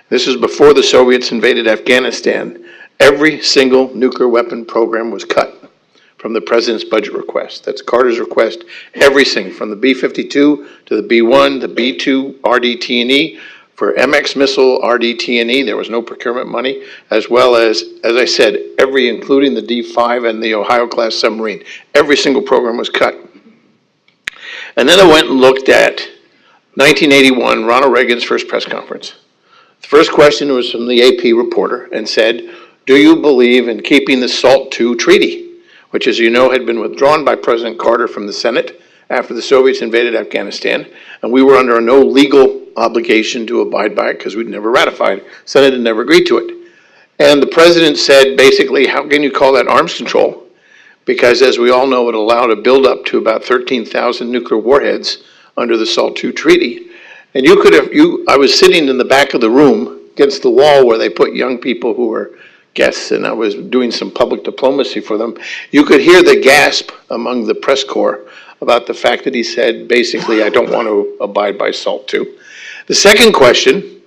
This is before the Soviets invaded Afghanistan. Every single nuclear weapon program was cut from the president's budget request. That's Carter's request. Everything from the B-52 to the B-1, the B-2, RDT&E. For MX missile, RDT&E, there was no procurement money, as well as I said, including the D-5 and the Ohio-class submarine. Every single program was cut. And then I went and looked at 1981, Ronald Reagan's first press conference. The first question was from the AP reporter and said, do you believe in keeping the SALT II treaty, which, as you know, had been withdrawn by President Carter from the Senate after the Soviets invaded Afghanistan, and we were under no legal obligation to abide by it because we'd never ratified. Senate had never agreed to it. And the president said, basically, how can you call that arms control? Because as we all know, it allowed a buildup to about 13,000 nuclear warheads under the SALT II treaty. And I was sitting in the back of the room against the wall where they put young people who were guests, and I was doing some public diplomacy for them. You could hear the gasp among the press corps about the fact that he said, basically, I don't want to abide by SALT II. The second question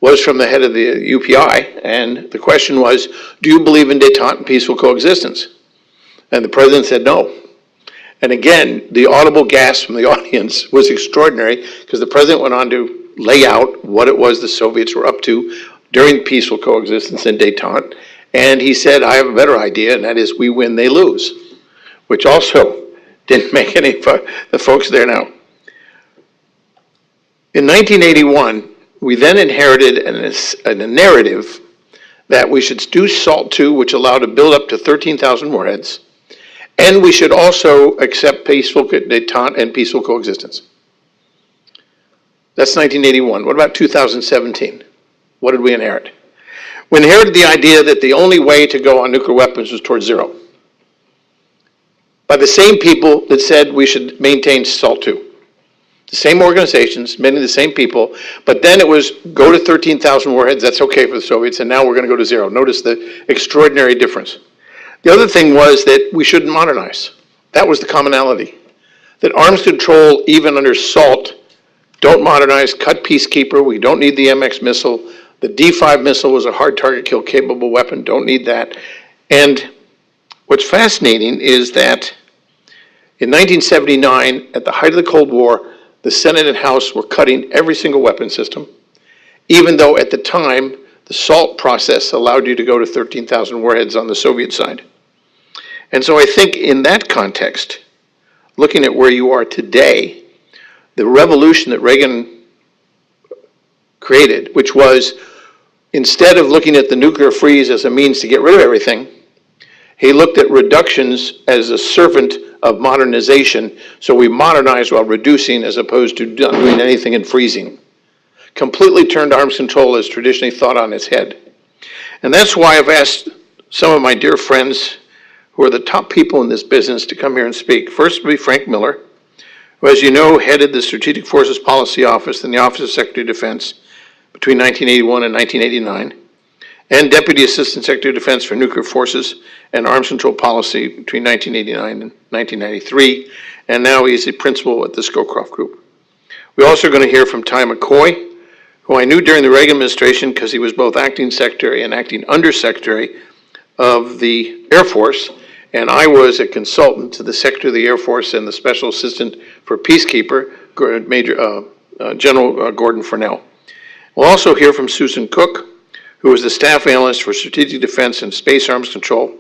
was from the head of the UPI, and the question was, do you believe in détente and peaceful coexistence? And the president said no. And again, the audible gasp from the audience was extraordinary because the president went on to lay out what it was the Soviets were up to during peaceful coexistence and détente. And he said, I have a better idea, and that is we win, they lose, which also didn't make any of the folks there now. In 1981, we then inherited a narrative that we should do SALT II, which allowed a build up to 13,000 warheads, and we should also accept peaceful détente and peaceful coexistence. That's 1981. What about 2017? What did we inherit? We inherited the idea that the only way to go on nuclear weapons was towards zero, by the same people that said we should maintain SALT II. The same organizations, many of the same people, but then it was go to 13,000 warheads, that's okay for the Soviets, and now we're going to go to zero. Notice the extraordinary difference. The other thing was that we shouldn't modernize. That was the commonality. That arms control, even under SALT, don't modernize, cut peacekeeper, we don't need the MX missile. The D-5 missile was a hard target kill capable weapon, don't need that. And what's fascinating is that in 1979, at the height of the Cold War, the Senate and House were cutting every single weapon system, even though at the time, the SALT process allowed you to go to 13,000 warheads on the Soviet side. And so I think in that context, looking at where you are today, the revolution that Reagan created, which was, instead of looking at the nuclear freeze as a means to get rid of everything, he looked at reductions as a servant of modernization, so we modernize while reducing as opposed to not doing anything and freezing. Completely turned arms control as traditionally thought on its head. And that's why I've asked some of my dear friends who are the top people in this business to come here and speak. First will be Frank Miller, who, as you know, headed the Strategic Forces Policy Office in the Office of Secretary of Defense between 1981 and 1989, and Deputy Assistant Secretary of Defense for Nuclear Forces and Arms Control Policy between 1989 and 1993, and now he's the principal at the Scowcroft Group. We're also going to hear from Ty McCoy, who I knew during the Reagan administration because he was both acting secretary and acting undersecretary of the Air Force, and I was a consultant to the Secretary of the Air Force and the Special Assistant for Peacekeeper, General Gordon Furnell. We'll also hear from Susan Cook, who was the staff analyst for Strategic Defense and Space Arms Control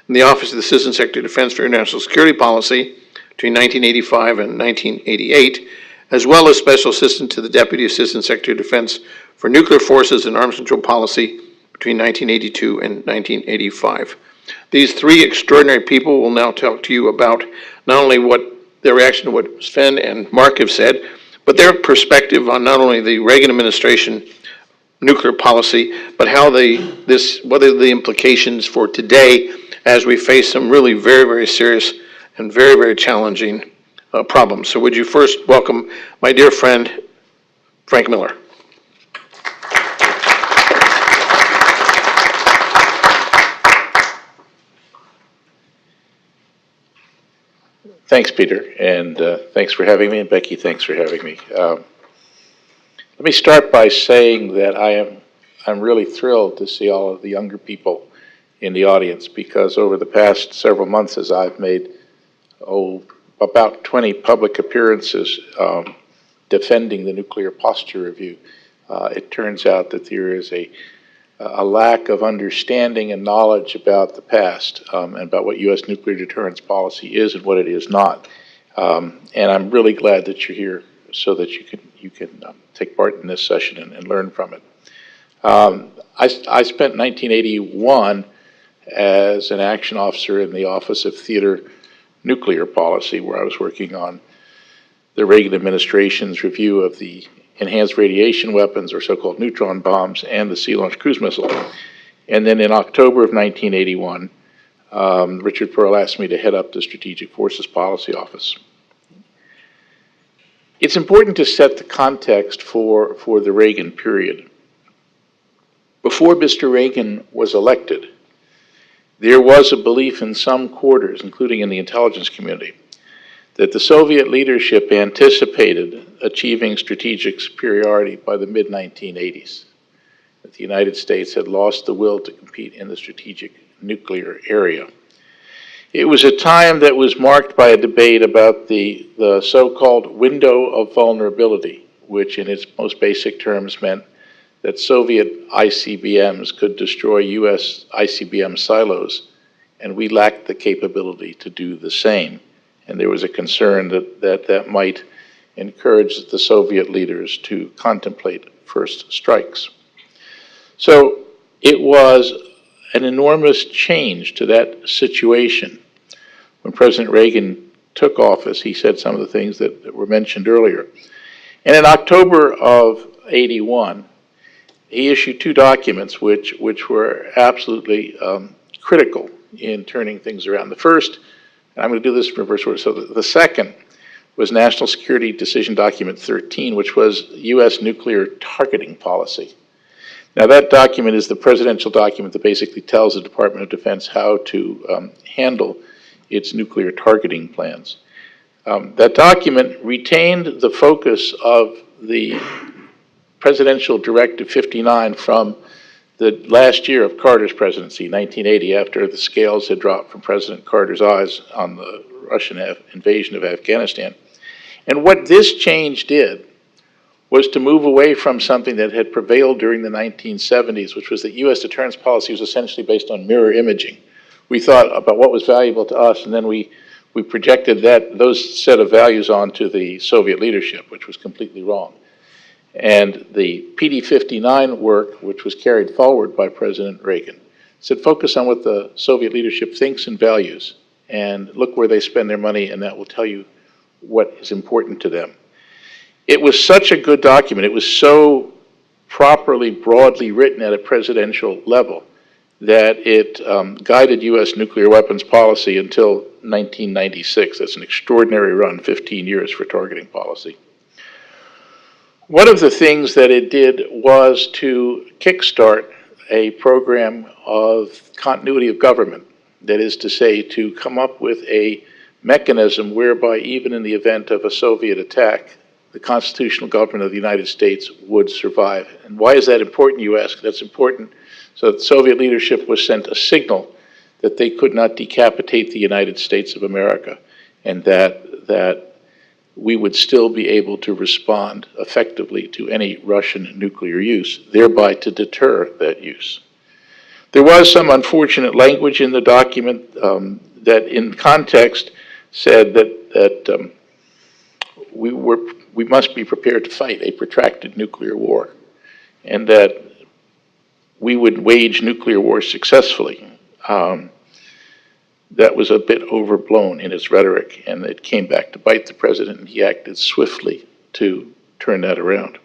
in the Office of the Assistant Secretary of Defense for International Security Policy between 1985 and 1988, as well as Special Assistant to the Deputy Assistant Secretary of Defense for Nuclear Forces and Arms Control Policy between 1982 and 1985. These three extraordinary people will now talk to you about not only what their reaction to what Sven and Mark have said, but their perspective on not only the Reagan administration nuclear policy, but how what are the implications for today as we face some really very, very serious and very, very challenging problems. So would you first welcome my dear friend, Frank Miller. Thanks, Peter, and thanks for having me, and Becky, thanks for having me. Let me start by saying that I'm really thrilled to see all of the younger people in the audience, because over the past several months, as I've made about 20 public appearances defending the nuclear posture review, it turns out that there is a lack of understanding and knowledge about the past and about what U.S. nuclear deterrence policy is and what it is not. And I'm really glad that you're here so that you can take part in this session and learn from it. I spent 1981 as an action officer in the Office of Theater Nuclear Policy, where I was working on the Reagan administration's review of the enhanced radiation weapons, or so-called neutron bombs, and the Sea-Launched Cruise Missile. And then in October of 1981, Richard Pearl asked me to head up the Strategic Forces Policy Office. It's important to set the context for the Reagan period. Before Mr. Reagan was elected, there was a belief in some quarters, including in the intelligence community, that the Soviet leadership anticipated achieving strategic superiority by the mid-1980s, that the United States had lost the will to compete in the strategic nuclear area. It was a time that was marked by a debate about the so-called window of vulnerability, which in its most basic terms meant that Soviet ICBMs could destroy U.S. ICBM silos, and we lacked the capability to do the same. And there was a concern that might encourage the Soviet leaders to contemplate first strikes. So it was an enormous change to that situation. When President Reagan took office, he said some of the things that were mentioned earlier. And in October of '81, he issued two documents which were absolutely critical in turning things around. The first, and I'm going to do this in reverse order, so the second was National Security Decision Document 13, which was U.S. nuclear targeting policy. Now that document is the presidential document that basically tells the Department of Defense how to handle its nuclear targeting plans. That document retained the focus of the Presidential Directive 59 from the last year of Carter's presidency, 1980, after the scales had dropped from President Carter's eyes on the Russian invasion of Afghanistan. And what this change did was to move away from something that had prevailed during the 1970s, which was that U.S. deterrence policy was essentially based on mirror imaging. We thought about what was valuable to us, and then we projected those set of values onto the Soviet leadership, which was completely wrong. And the PD-59 work, which was carried forward by President Reagan, said focus on what the Soviet leadership thinks and values, and look where they spend their money, and that will tell you what is important to them. It was such a good document. It was so properly, broadly written at a presidential level that it guided U.S. nuclear weapons policy until 1996. That's an extraordinary run, 15 years for targeting policy. One of the things that it did was to kickstart a program of continuity of government. That is to say, to come up with a mechanism whereby even in the event of a Soviet attack, the constitutional government of the United States would survive. And why is that important, you ask? That's important so that Soviet leadership was sent a signal that they could not decapitate the United States of America, and that we would still be able to respond effectively to any Russian nuclear use, thereby to deter that use. There was some unfortunate language in the document that in context said that we must be prepared to fight a protracted nuclear war, and that we would wage nuclear war successfully. That was a bit overblown in its rhetoric, and it came back to bite the president, and he acted swiftly to turn that around.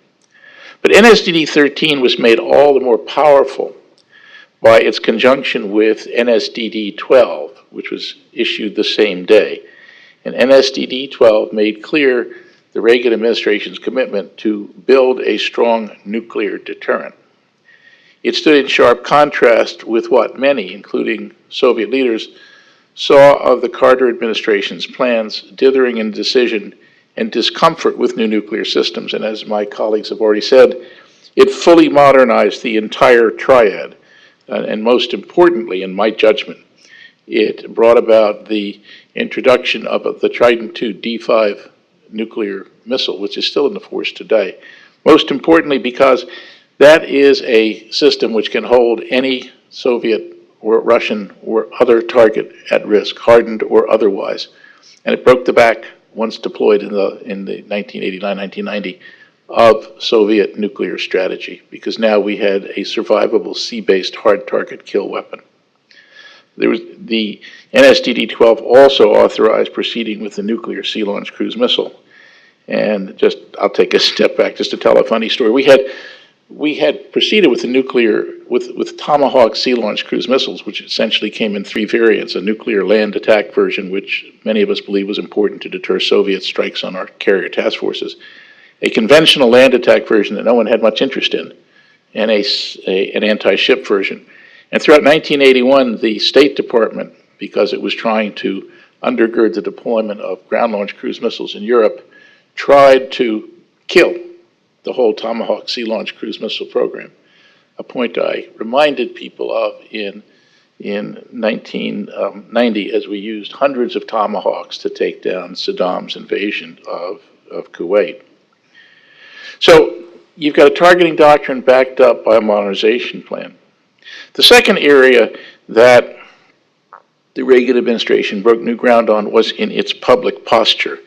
But NSDD-13 was made all the more powerful by its conjunction with NSDD-12, which was issued the same day. And NSDD-12 made clear the Reagan administration's commitment to build a strong nuclear deterrent. It stood in sharp contrast with what many, including Soviet leaders, saw of the Carter administration's plans, dithering in decision and discomfort with new nuclear systems. And as my colleagues have already said, it fully modernized the entire triad. And most importantly, in my judgment, it brought about the introduction of the Trident II D5 nuclear missile, which is still in the force today. Most importantly, because that is a system which can hold any Soviet or Russian or other target at risk, hardened or otherwise. And it broke the back, once deployed in the 1989-1990, of Soviet nuclear strategy, because now we had a survivable sea-based hard target kill weapon. There was the NSDD-12 also authorized proceeding with the nuclear sea-launched cruise missile. And just, I'll take a step back just to tell a funny story. We had proceeded with the nuclear, with Tomahawk sea-launched cruise missiles, which essentially came in three variants: a nuclear land attack version, which many of us believe was important to deter Soviet strikes on our carrier task forces; a conventional land attack version that no one had much interest in, and an anti-ship version. And throughout 1981, the State Department, because it was trying to undergird the deployment of ground-launched cruise missiles in Europe, tried to kill the whole Tomahawk sea-launched cruise missile program, a point I reminded people of in 1990 as we used hundreds of Tomahawks to take down Saddam's invasion of Kuwait. So you've got a targeting doctrine backed up by a modernization plan. The second area that the Reagan administration broke new ground on was in its public posture.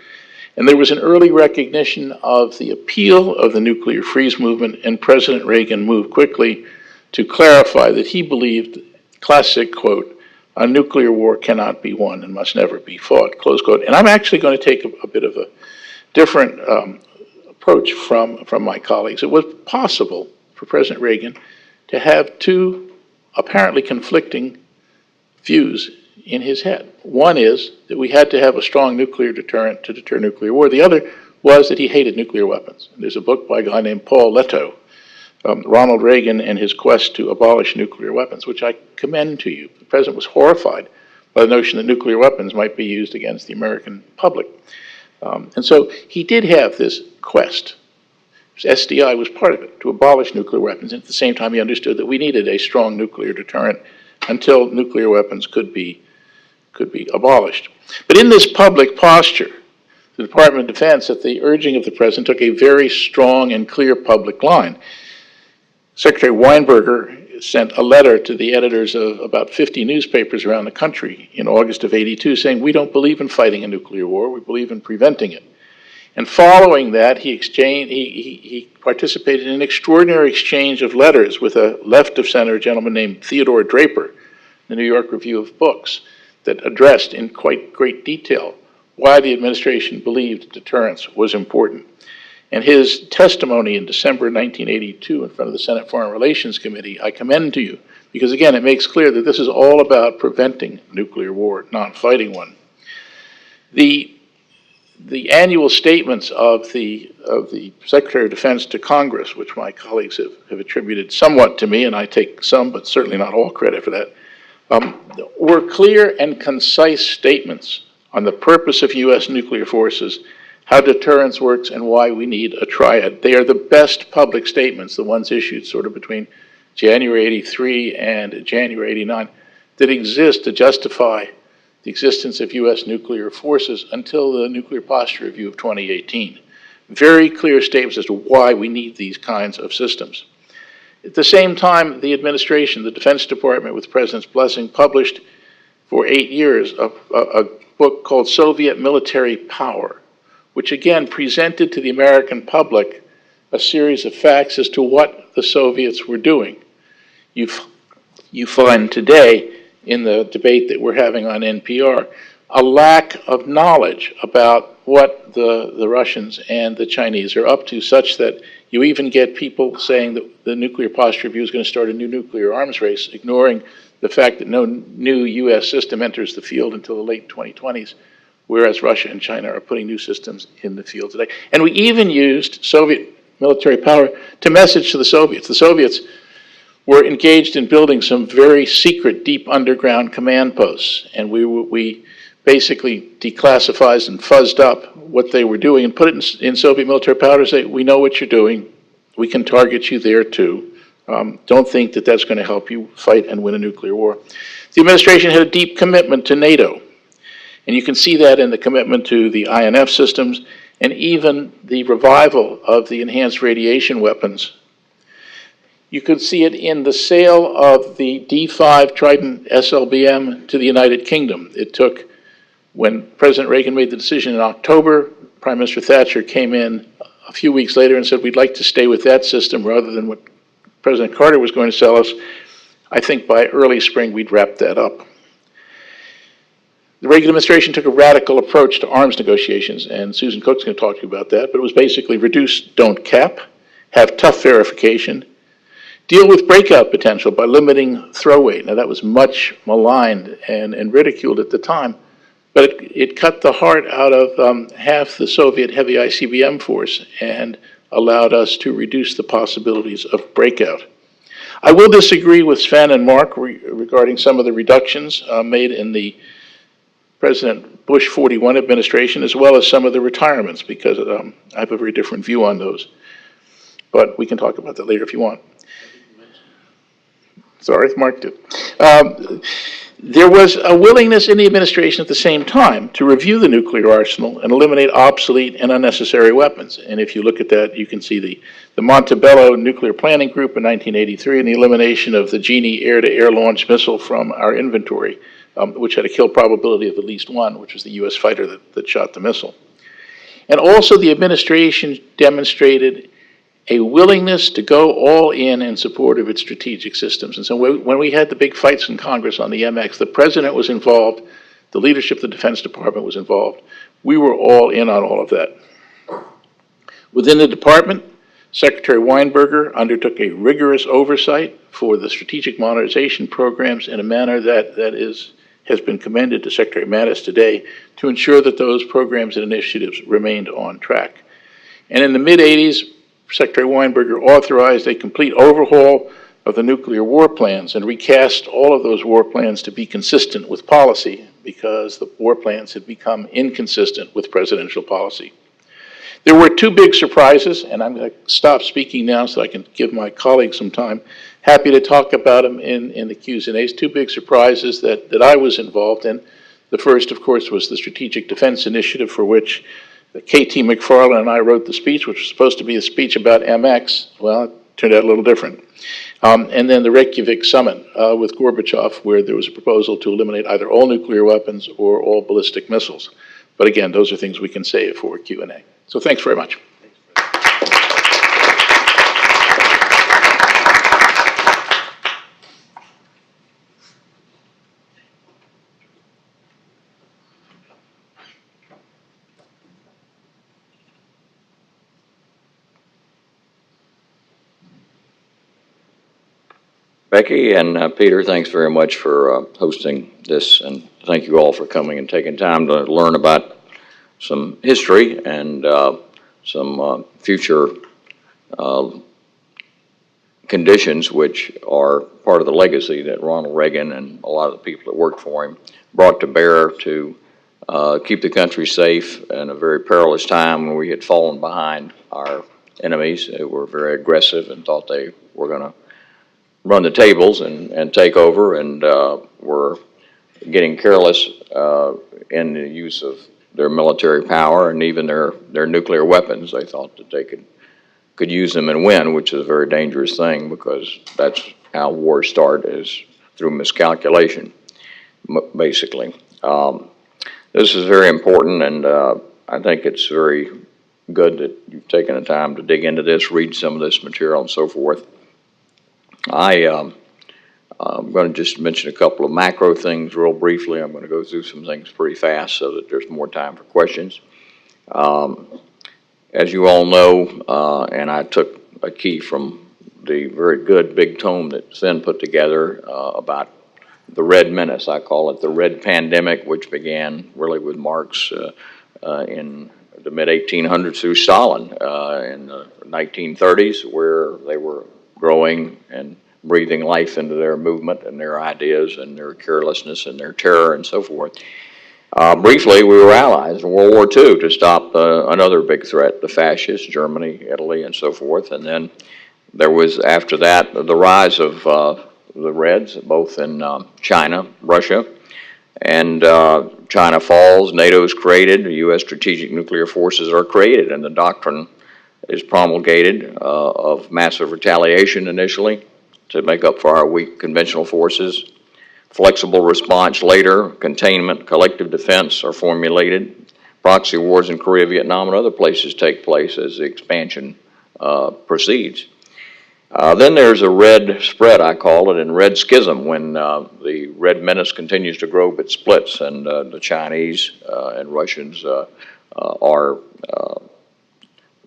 And there was an early recognition of the appeal of the nuclear freeze movement, and President Reagan moved quickly to clarify that he believed, classic quote, "A nuclear war cannot be won and must never be fought," close quote. And I'm actually going to take a bit of a different approach from my colleagues. It was possible for President Reagan to have two apparently conflicting views in his head. One is that we had to have a strong nuclear deterrent to deter nuclear war. The other was that he hated nuclear weapons. And there's a book by a guy named Paul Leto, Ronald Reagan and His Quest to Abolish Nuclear Weapons, which I commend to you. The president was horrified by the notion that nuclear weapons might be used against the American public. And so he did have this quest. SDI was part of it, to abolish nuclear weapons. And at the same time, he understood that we needed a strong nuclear deterrent until nuclear weapons could be abolished. But in this public posture, the Department of Defense, at the urging of the president, took a very strong and clear public line. Secretary Weinberger sent a letter to the editors of about 50 newspapers around the country in August of '82 saying, "We don't believe in fighting a nuclear war, we believe in preventing it." And following that, he participated in an extraordinary exchange of letters with a left-of-center gentleman named Theodore Draper, the New York Review of Books, that addressed in quite great detail why the administration believed deterrence was important. And his testimony in December 1982 in front of the Senate Foreign Relations Committee, I commend to you, because again, it makes clear that this is all about preventing nuclear war, not fighting one. The annual statements of the Secretary of Defense to Congress, which my colleagues have attributed somewhat to me, and I take some, but certainly not all credit for that, were clear and concise statements on the purpose of U.S. nuclear forces, how deterrence works, and why we need a triad. They are the best public statements, the ones issued sort of between January 83 and January 89, that exist to justify the existence of U.S. nuclear forces until the Nuclear Posture Review of 2018. Very clear statements as to why we need these kinds of systems. At the same time, the administration, the Defense Department, with the President's blessing, published for 8 years a book called Soviet Military Power, which again presented to the American public a series of facts as to what the Soviets were doing. You find today, in the debate that we're having on NPR, a lack of knowledge about what the Russians and the Chinese are up to, such that you even get people saying that the Nuclear Posture Review is going to start a new nuclear arms race, ignoring the fact that no new U.S. system enters the field until the late 2020s, whereas Russia and China are putting new systems in the field today. And we even used Soviet military power to message to the Soviets. The Soviets were engaged in building some very secret, deep underground command posts, and we basically declassified and fuzzed up what they were doing and put it in Soviet military power to say, we know what you're doing, we can target you there too. Don't think that that's going to help you fight and win a nuclear war. The administration had a deep commitment to NATO, and you can see that in the commitment to the INF systems and even the revival of the enhanced radiation weapons. You could see it in the sale of the D5 Trident SLBM to the United Kingdom. It took, when President Reagan made the decision in October, Prime Minister Thatcher came in a few weeks later and said, we'd like to stay with that system rather than what President Carter was going to sell us. I think by early spring we'd wrap that up. The Reagan administration took a radical approach to arms negotiations, and Susan Cook's going to talk to you about that, but it was basically reduce, don't cap, have tough verification, deal with breakout potential by limiting throw weight. Now that was much maligned and ridiculed at the time, but it cut the heart out of half the Soviet heavy ICBM force and allowed us to reduce the possibilities of breakout. I will disagree with Sven and Mark regarding some of the reductions made in the President Bush 41 administration, as well as some of the retirements, because I have a very different view on those. But we can talk about that later if you want. Sorry, Mark did. There was a willingness in the administration at the same time to review the nuclear arsenal and eliminate obsolete and unnecessary weapons. And if you look at that, you can see the Montebello Nuclear Planning Group in 1983 and the elimination of the Genie air-to-air launch missile from our inventory, which had a kill probability of at least one, which was the U.S. fighter that shot the missile. And also the administration demonstrated a willingness to go all in support of its strategic systems. And so when we had the big fights in Congress on the MX, the President was involved, the leadership of the Defense Department was involved. We were all in on all of that. Within the department, Secretary Weinberger undertook a rigorous oversight for the strategic modernization programs in a manner that has been commended to Secretary Mattis today to ensure that those programs and initiatives remained on track. And in the mid-'80s, Secretary Weinberger authorized a complete overhaul of the nuclear war plans and recast all of those war plans to be consistent with policy because the war plans had become inconsistent with presidential policy. There were two big surprises, and I'm going to stop speaking now so I can give my colleagues some time. Happy to talk about them in the Q's and A's. Two big surprises that I was involved in. The first, of course, was the Strategic Defense Initiative, for which K.T. McFarland and I wrote the speech, which was supposed to be a speech about MX. Well, it turned out a little different. And then the Reykjavik summit with Gorbachev, where there was a proposal to eliminate either all nuclear weapons or all ballistic missiles. But again, those are things we can save for Q&A. So thanks very much. Becky and Peter, thanks very much for hosting this, and thank you all for coming and taking time to learn about some history and some future conditions which are part of the legacy that Ronald Reagan and a lot of the people that worked for him brought to bear to keep the country safe in a very perilous time when we had fallen behind our enemies who were very aggressive and thought they were going to run the tables and take over, and were getting careless in the use of their military power and even their nuclear weapons. They thought that they could use them and win, which is a very dangerous thing because that's how wars start, is through miscalculation, basically. This is very important, and I think it's very good that you've taken the time to dig into this, read some of this material and so forth. I'm going to just mention a couple of macro things real briefly. I'm going to go through some things pretty fast so that there's more time for questions. As you all know, and I took a key from the very good big tome that Sven put together about the Red Menace. I call it the Red Pandemic, which began really with Marx in the mid-1800s through Stalin in the 1930s, where they were growing and breathing life into their movement and their ideas and their carelessness and their terror and so forth. Briefly, we were allies in World War II to stop another big threat, the fascists, Germany, Italy, and so forth. And then there was, after that, the rise of the Reds, both in China, Russia, and China falls, NATO is created, the U.S. strategic nuclear forces are created, and the doctrine is promulgated of massive retaliation initially to make up for our weak conventional forces. Flexible response later, containment, collective defense are formulated. Proxy wars in Korea, Vietnam, and other places take place as the expansion proceeds. Then there's a red spread, I call it, and red schism, when the Red Menace continues to grow but splits, and the Chinese and Russians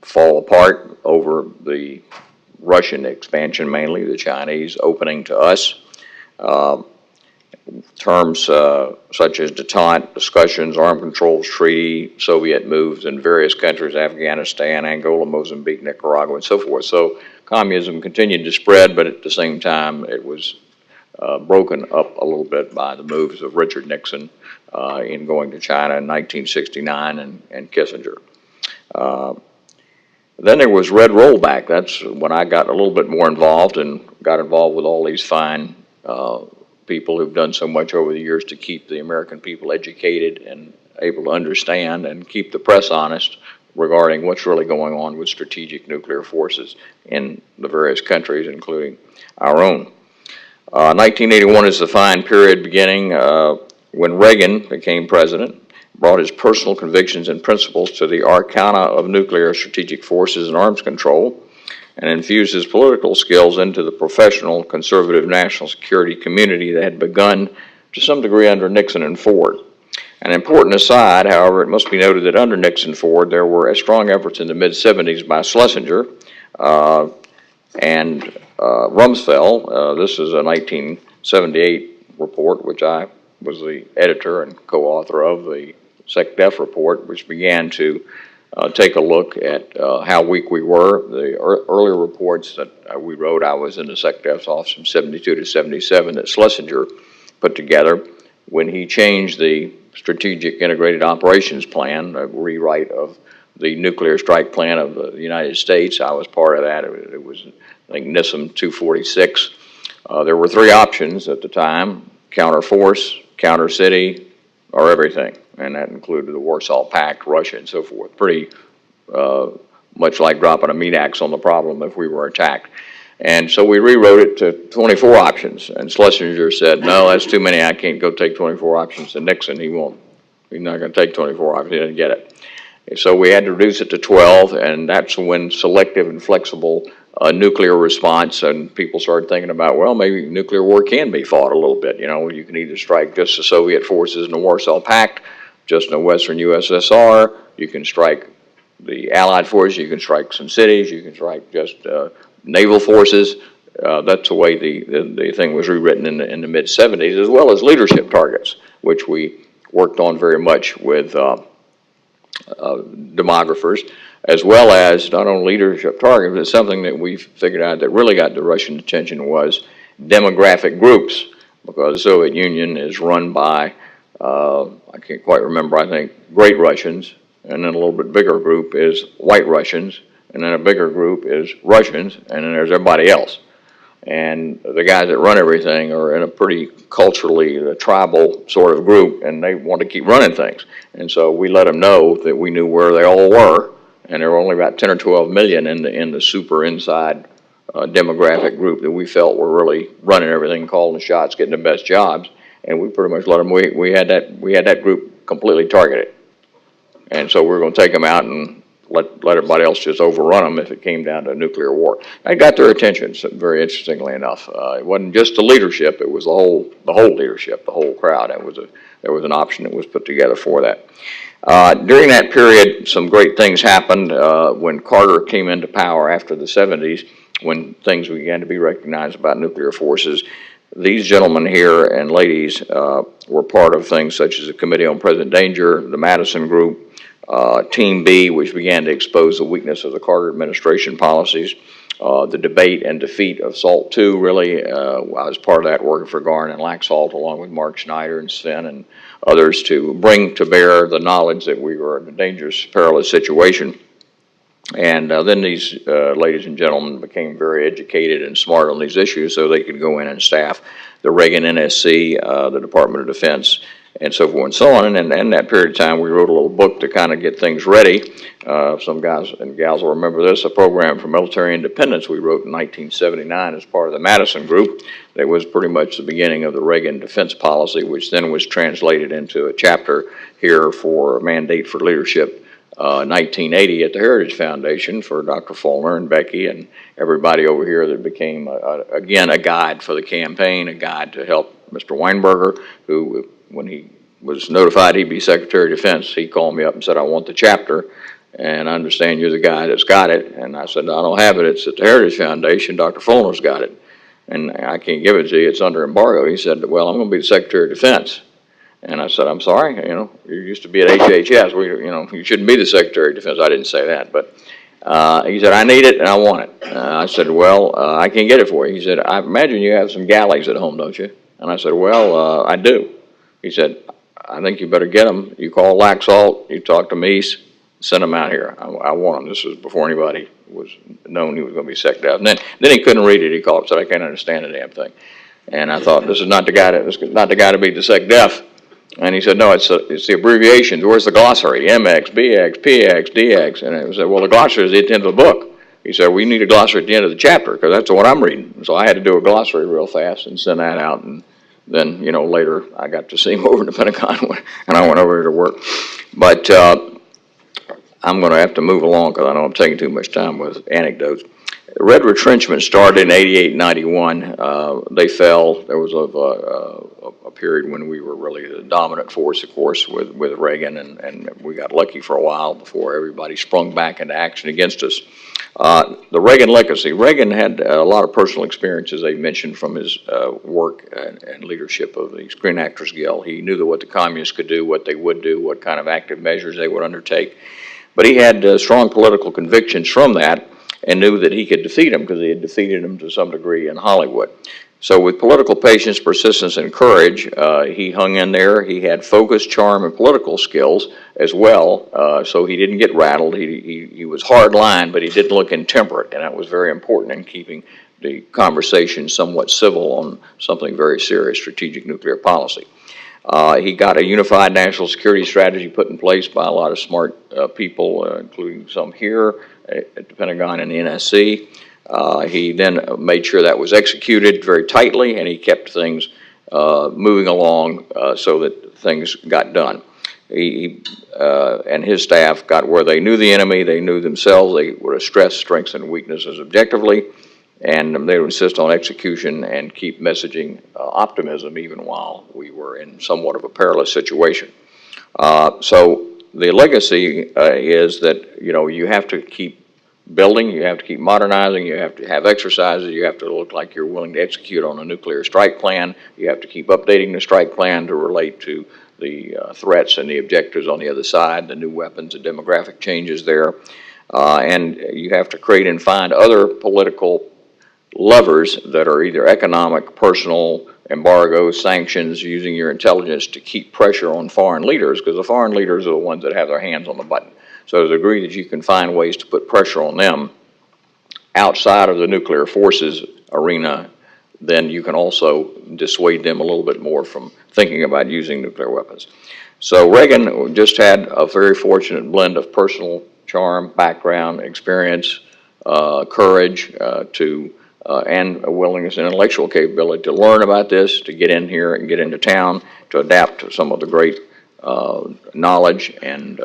fall apart over the Russian expansion, mainly the Chinese opening to us. Terms such as detente, discussions, armed controls treaty, Soviet moves in various countries, Afghanistan, Angola, Mozambique, Nicaragua, and so forth. So communism continued to spread, but at the same time it was broken up a little bit by the moves of Richard Nixon in going to China in 1969 and Kissinger. Then there was Red Rollback. That's when I got a little bit more involved and got involved with all these fine people who've done so much over the years to keep the American people educated and able to understand and keep the press honest regarding what's really going on with strategic nuclear forces in the various countries, including our own. 1981 is the fine period beginning when Reagan became president, brought his personal convictions and principles to the arcana of nuclear strategic forces and arms control, and infused his political skills into the professional conservative national security community that had begun to some degree under Nixon and Ford. An important aside, however, it must be noted that under Nixon and Ford there were strong efforts in the mid-70s by Schlesinger and Rumsfeld. This is a 1978 report, which I was the editor and co-author of, the SecDef report, which began to take a look at how weak we were. The earlier reports that we wrote, I was in the SecDef's office from 72 to 77, that Schlesinger put together when he changed the Strategic Integrated Operations Plan, a rewrite of the nuclear strike plan of the United States. I was part of that. It was, I think, NISM 246. There were three options at the time: counter force, counter city, or everything. And that included the Warsaw Pact, Russia, and so forth. Pretty much like dropping a meat axe on the problem if we were attacked. And so we rewrote it to 24 options. And Schlesinger said, no, that's too many. I can't go take 24 options to Nixon. He's not going to take 24 options. He didn't get it. So we had to reduce it to 12, and that's when selective and flexible nuclear response, and people started thinking about, well, maybe nuclear war can be fought a little bit. You know, you can either strike just the Soviet forces in the Warsaw Pact, just in the Western USSR, you can strike the Allied forces, you can strike some cities, you can strike just naval forces. That's the way the thing was rewritten in the mid-70s, as well as leadership targets, which we worked on very much with demographers, as well as not only leadership targets, but something that we figured out that really got the Russian attention was demographic groups, because the Soviet Union is run by, I can't quite remember, I think, Great Russians, and then a little bit bigger group is White Russians, and then a bigger group is Russians, and then there's everybody else. And the guys that run everything are in a pretty culturally tribal sort of group, and they want to keep running things. And so we let them know that we knew where they all were, and there were only about 10 or 12 million in the super inside demographic group that we felt were really running everything, calling the shots, getting the best jobs. And we pretty much let them. We had that group completely targeted, and so we were going to take them out and let everybody else just overrun them if it came down to nuclear war. I got their attention, so very interestingly enough. It wasn't just the leadership; it was the whole leadership, the whole crowd. There was an option that was put together for that. During that period, some great things happened when Carter came into power after the 70s, when things began to be recognized about nuclear forces. These gentlemen here and ladies were part of things such as the Committee on Present Danger, the Madison Group, Team B, which began to expose the weakness of the Carter administration policies, the debate and defeat of SALT II, really. I was part of that, working for Garn and Laxalt, along with Mark Schneider and Sven and others, to bring to bear the knowledge that we were in a dangerous, perilous situation. And then these ladies and gentlemen became very educated and smart on these issues, so they could go in and staff the Reagan NSC, the Department of Defense, and so forth and so on. And in that period of time, we wrote a little book to kind of get things ready. Some guys and gals will remember this, a program for military independence we wrote in 1979 as part of the Madison Group. That was pretty much the beginning of the Reagan defense policy, which then was translated into a chapter here for a mandate for leadership 1980 at the Heritage Foundation for Dr. Fulner and Becky and everybody over here, that became, again, a guide for the campaign, a guide to help Mr. Weinberger, who, when he was notified he'd be Secretary of Defense, he called me up and said, I want the chapter, and I understand you're the guy that's got it. And I said, no, I don't have it. It's at the Heritage Foundation. Dr. Fulner's got it, and I can't give it to you. It's under embargo. He said, well, I'm going to be the Secretary of Defense. And I said, I'm sorry, you used to be at HHS. You shouldn't be the Secretary of Defense. I didn't say that, but he said, I need it and I want it. I said, well, I can't get it for you. He said, I imagine you have some galleys at home, don't you? And I said, well, I do. He said, I think you better get them. You call Laxalt, you talk to Meese, send them out here. I want them. This was before anybody was known he was going to be Sec Def. And then he couldn't read it. He called and said, I can't understand the damn thing. And I thought, this is not the guy to be the Sec Def. And he said, no, it's the abbreviations. Where's the glossary? MX, BX, PX, DX. And I said, well, the glossary is at the end of the book. He said, we need a glossary at the end of the chapter, because that's what I'm reading. So I had to do a glossary real fast and send that out. And then, later I got to see him over in the Pentagon, and I went over there to work. But I'm going to have to move along, because I know I'm taking too much time with anecdotes. Red retrenchment started in 88, 91. They fell. There was a period when we were really the dominant force, of course, with Reagan, and we got lucky for a while before everybody sprung back into action against us. The Reagan legacy. Reagan had a lot of personal experiences, they mentioned, from his work and leadership of the Screen Actors Guild. He knew what the communists could do, what they would do, what kind of active measures they would undertake. But he had strong political convictions from that, and knew that he could defeat him, because he had defeated him to some degree in Hollywood. So with political patience, persistence, and courage, he hung in there. He had focus, charm, and political skills as well, so he didn't get rattled. He was hard line, but he didn't look intemperate, and that was very important in keeping the conversation somewhat civil on something very serious, strategic nuclear policy. He got a unified national security strategy put in place by a lot of smart people, including some here at the Pentagon and the NSC. He then made sure that was executed very tightly, and he kept things moving along so that things got done. and his staff got where they knew the enemy, they knew themselves, they would assess strengths and weaknesses objectively, and they would insist on execution and keep messaging optimism even while we were in somewhat of a perilous situation. So the legacy is that, you know, you have to keep building, you have to keep modernizing, you have to have exercises, you have to look like you're willing to execute on a nuclear strike plan, you have to keep updating the strike plan to relate to the threats and the objectives on the other side, the new weapons and demographic changes there. And you have to create and find other political levers that are either economic, personal, embargoes, sanctions, using your intelligence to keep pressure on foreign leaders, because the foreign leaders are the ones that have their hands on the button. So to the degree that you can find ways to put pressure on them outside of the nuclear forces arena, then you can also dissuade them a little bit more from thinking about using nuclear weapons. So Reagan just had a very fortunate blend of personal charm, background, experience, courage, and a willingness and intellectual capability to learn about this, to get in here and get into town, to adapt to some of the great knowledge and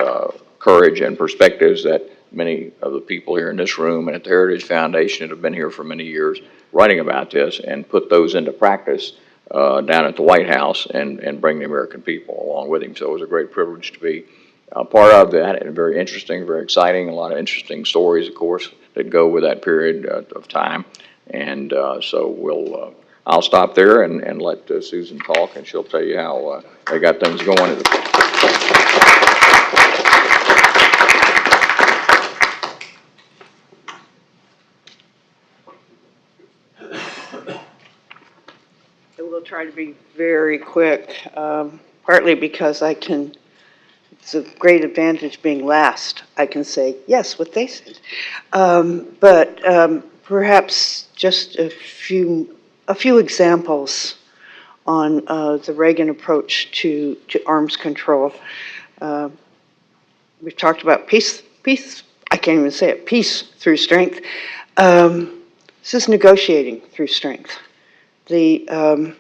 courage and perspectives that many of the people here in this room and at the Heritage Foundation that have been here for many years writing about this, and put those into practice down at the White House and bring the American people along with him. So it was a great privilege to be part of that, and very interesting, very exciting, a lot of interesting stories, of course, that go with that period of time. And so I'll stop there and let Susan talk, and she'll tell you how they got things going. I will try to be very quick, partly because it's a great advantage being last. I can say, yes, what they said. But perhaps just a few examples on the Reagan approach to arms control. We've talked about peace, I can't even say it, peace through strength. This is negotiating through strength. The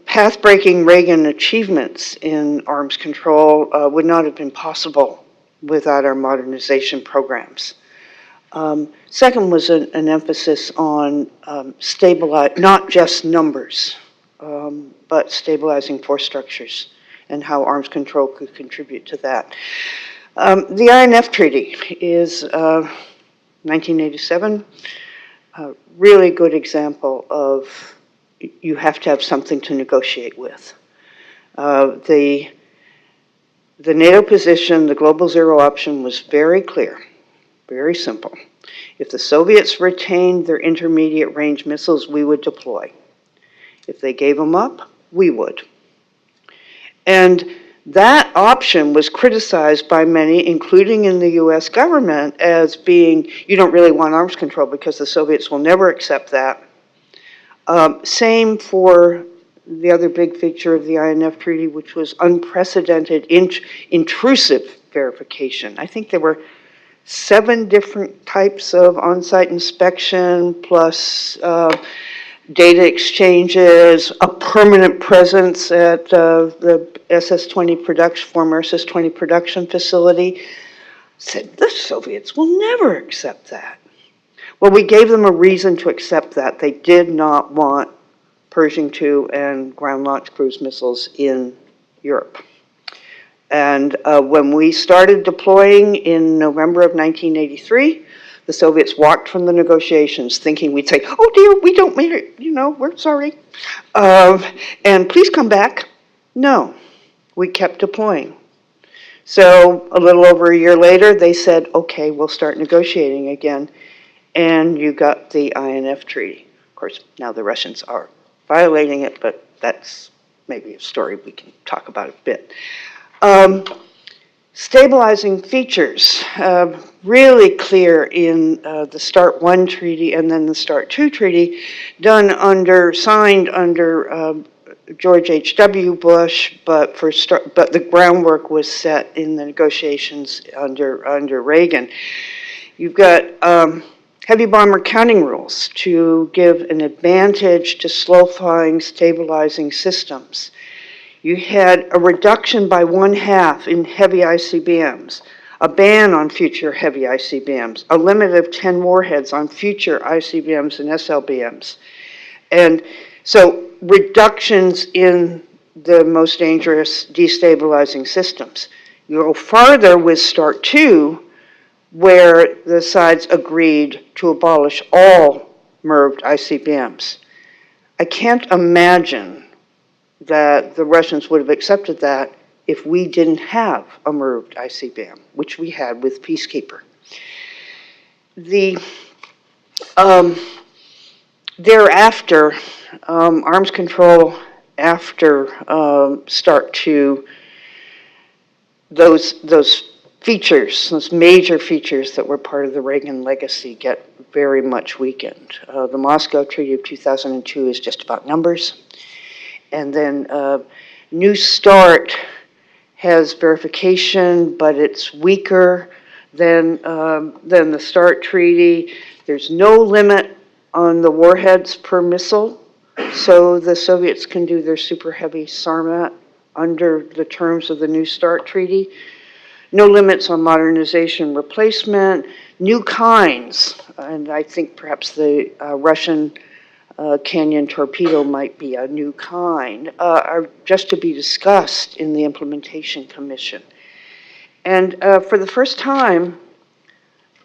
path-breaking Reagan achievements in arms control would not have been possible without our modernization programs. Second was an emphasis on not just numbers, but stabilizing force structures and how arms control could contribute to that. The INF Treaty is 1987. Really good example of you have to have something to negotiate with. The NATO position, the global zero option, was very clear, very simple. If the Soviets retained their intermediate range missiles, we would deploy. If they gave them up, we would. And that option was criticized by many, including in the US government, as being, you don't really want arms control because the Soviets will never accept that. Same for the other big feature of the INF Treaty, which was unprecedented intrusive verification. I think there were 7 different types of on-site inspection, plus data exchanges, a permanent presence at the SS-20 production, former SS-20 production facility. Said the Soviets will never accept that. Well, we gave them a reason to accept that. They did not want Pershing II and ground-launched cruise missiles in Europe. And when we started deploying in November of 1983, the Soviets walked from the negotiations thinking we'd say, oh dear, we don't mean it, we're sorry. And please come back. No, we kept deploying. So a little over a year later, they said, okay, we'll start negotiating again. And you got the INF Treaty. Of course, now the Russians are violating it, but that's maybe a story we can talk about a bit. Stabilizing features, really clear in the START I treaty and then the START II treaty, signed under George H.W. Bush, but the groundwork was set in the negotiations under Reagan. You've got heavy bomber counting rules to give an advantage to slow-flying, stabilizing systems. You had a reduction by 1/2 in heavy ICBMs, a ban on future heavy ICBMs, a limit of 10 warheads on future ICBMs and SLBMs. And so reductions in the most dangerous destabilizing systems. You go farther with START 2, where the sides agreed to abolish all MIRVed ICBMs. I can't imagine that the Russians would have accepted that if we didn't have a MIRVed ICBM, which we had with Peacekeeper. Thereafter, arms control after START 2, those features, those major features that were part of the Reagan legacy get very much weakened. The Moscow Treaty of 2002 is just about numbers. And then New START has verification, but it's weaker than the START Treaty. There's no limit on the warheads per missile, so the Soviets can do their super heavy Sarmat under the terms of the New START Treaty. No limits on modernization replacement, new kinds, and I think perhaps the Russian Canyon torpedo might be a new kind, are just to be discussed in the Implementation Commission. And for the first time,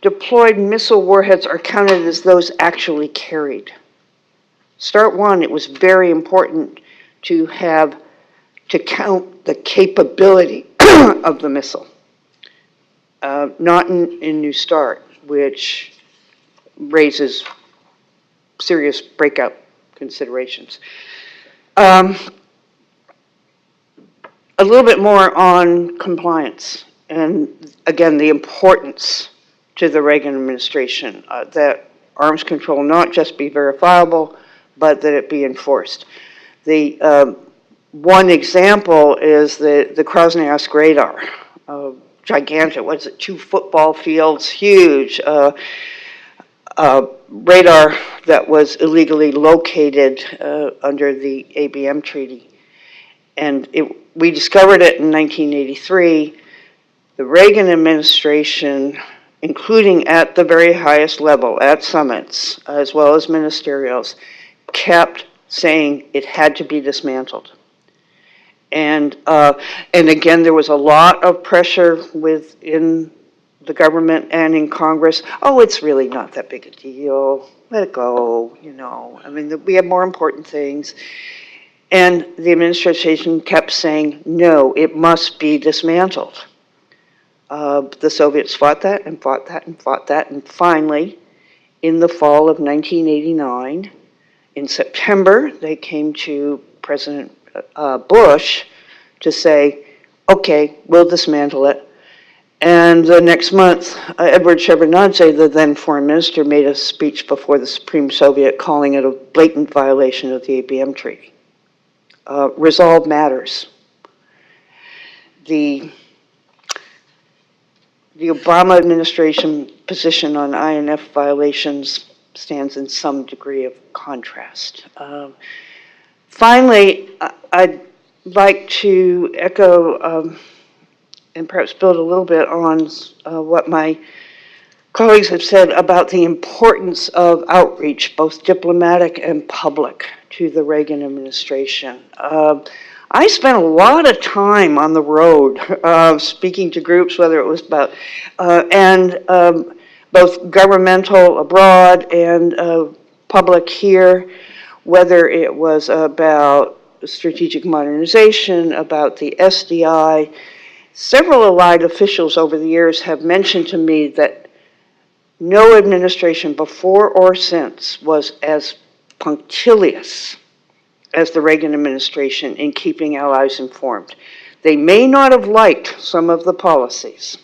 deployed missile warheads are counted as those actually carried. START 1, it was very important to count the capability of the missile. Not in New START, which raises serious breakout considerations. A little bit more on compliance, and again, the importance to the Reagan administration that arms control not just be verifiable, but that it be enforced. The one example is the Krasnoyarsk radar. Gigantic, what is it, 2 football fields, huge radar that was illegally located under the ABM treaty. And we discovered it in 1983. The Reagan administration, including at the very highest level, at summits, as well as ministerials, kept saying it had to be dismantled. And again, there was a lot of pressure within the government and in Congress. Oh, it's really not that big a deal. Let it go, you know. I mean, we have more important things. And the administration kept saying, no, it must be dismantled. The Soviets fought that and fought that and fought that. And finally, in the fall of 1989, in September, they came to President Bush to say, okay, we'll dismantle it. And the next month, Edward Shevardnadze, the then foreign minister, made a speech before the Supreme Soviet calling it a blatant violation of the ABM treaty. Resolve matters. The Obama administration position on INF violations stands in some degree of contrast. Finally, I'd like to echo and perhaps build a little bit on what my colleagues have said about the importance of outreach, both diplomatic and public, to the Reagan administration. I spent a lot of time on the road speaking to groups, whether it was about, both governmental abroad and public here, whether it was about strategic modernization, about the SDI. Several allied officials over the years have mentioned to me that no administration before or since was as punctilious as the Reagan administration in keeping allies informed. They may not have liked some of the policies.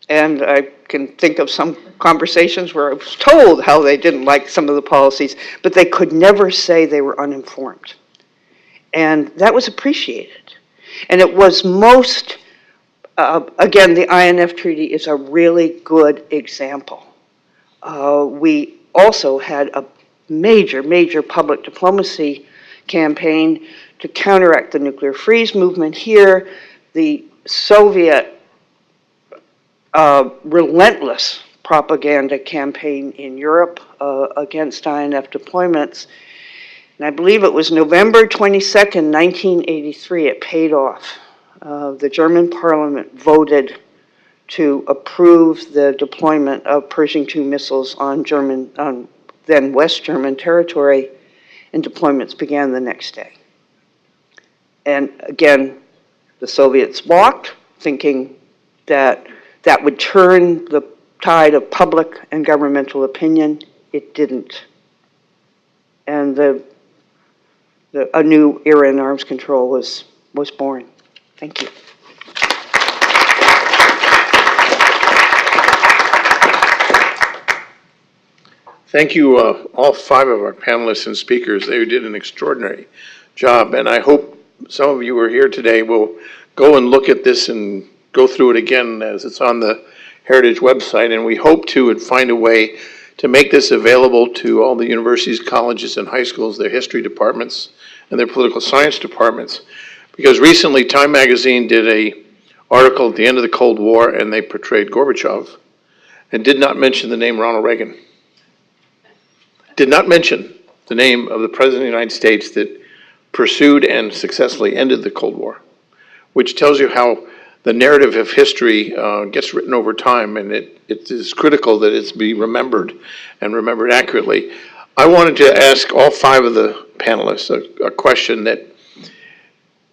And I can think of some conversations where I was told how they didn't like some of the policies, but they could never say they were uninformed. And that was appreciated. And it was most, again, the INF Treaty is a really good example. We also had a major public diplomacy campaign to counteract the nuclear freeze movement here, the Soviet relentless propaganda campaign in Europe against INF deployments. And I believe it was November 22nd, 1983, it paid off. The German parliament voted to approve the deployment of Pershing II missiles on then West German territory, and deployments began the next day. And again, the Soviets balked, thinking that that would turn the tide of public and governmental opinion. It didn't. And a new era in arms control was born. Thank you. Thank you, all five of our panelists and speakers. They did an extraordinary job, and I hope some of you who are here today will go and look at this and go through it again as it's on the Heritage website, and we hope to find a way to make this available to all the universities, colleges, and high schools, their history departments, and their political science departments. Because recently, Time Magazine did an article at the end of the Cold War, and they portrayed Gorbachev, and did not mention the name Ronald Reagan. Did not mention the name of the President of the United States that pursued and successfully ended the Cold War, which tells you how the narrative of history gets written over time, and it is critical that it's be remembered and remembered accurately. I wanted to ask all five of the panelists a question that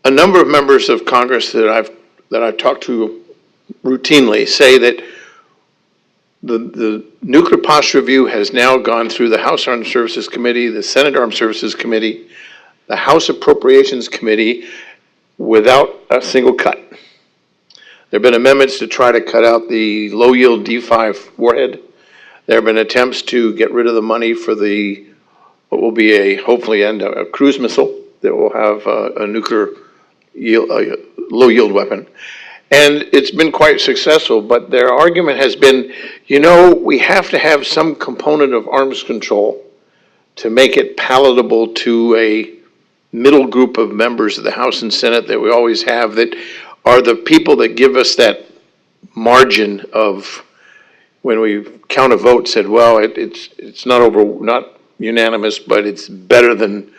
a number of members of Congress that I've talked to routinely say that the Nuclear Posture Review has now gone through the House Armed Services Committee, the Senate Armed Services Committee, the House Appropriations Committee without a single cut. There have been amendments to try to cut out the low-yield D5 warhead. There have been attempts to get rid of the money for what will be hopefully a cruise missile that will have a nuclear low-yield weapon. And it's been quite successful, but their argument has been, we have to have some component of arms control to make it palatable to a middle group of members of the House and Senate that we always have, that are the people that give us that margin of, when we count a vote, said, well, it's not unanimous, but it's better than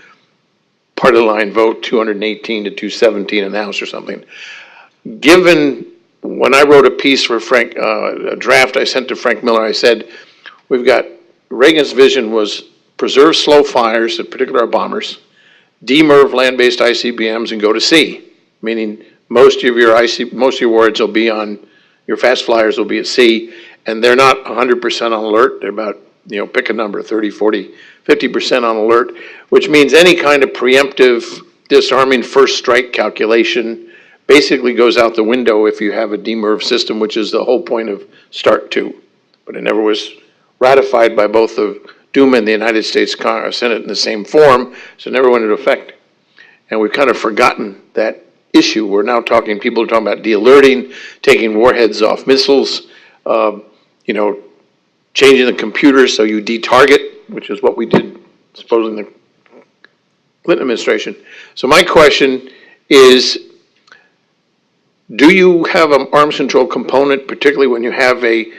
party line vote 218 to 217 in the House or something. Given, when I wrote a piece for a draft I sent to Frank Miller, I said, Reagan's vision was preserve slow fires, in particular our bombers, demurv land-based ICBMs, and go to sea, meaning most of your warheads will be your fast flyers will be at sea, and they're not 100% on alert. They're about, pick a number, 30, 40, 50% on alert, which means any kind of preemptive disarming first strike calculation basically goes out the window if you have a demurv system, which is the whole point of START 2. But it never was ratified by both the Duma and the United States Senate in the same form, so it never went into effect. And we've kind of forgotten that issue. We're now people are talking about de-alerting, taking warheads off missiles, changing the computers so you de-target, which is what we did supposedly in the Clinton administration. So my question is, do you have an arms control component, particularly when you have a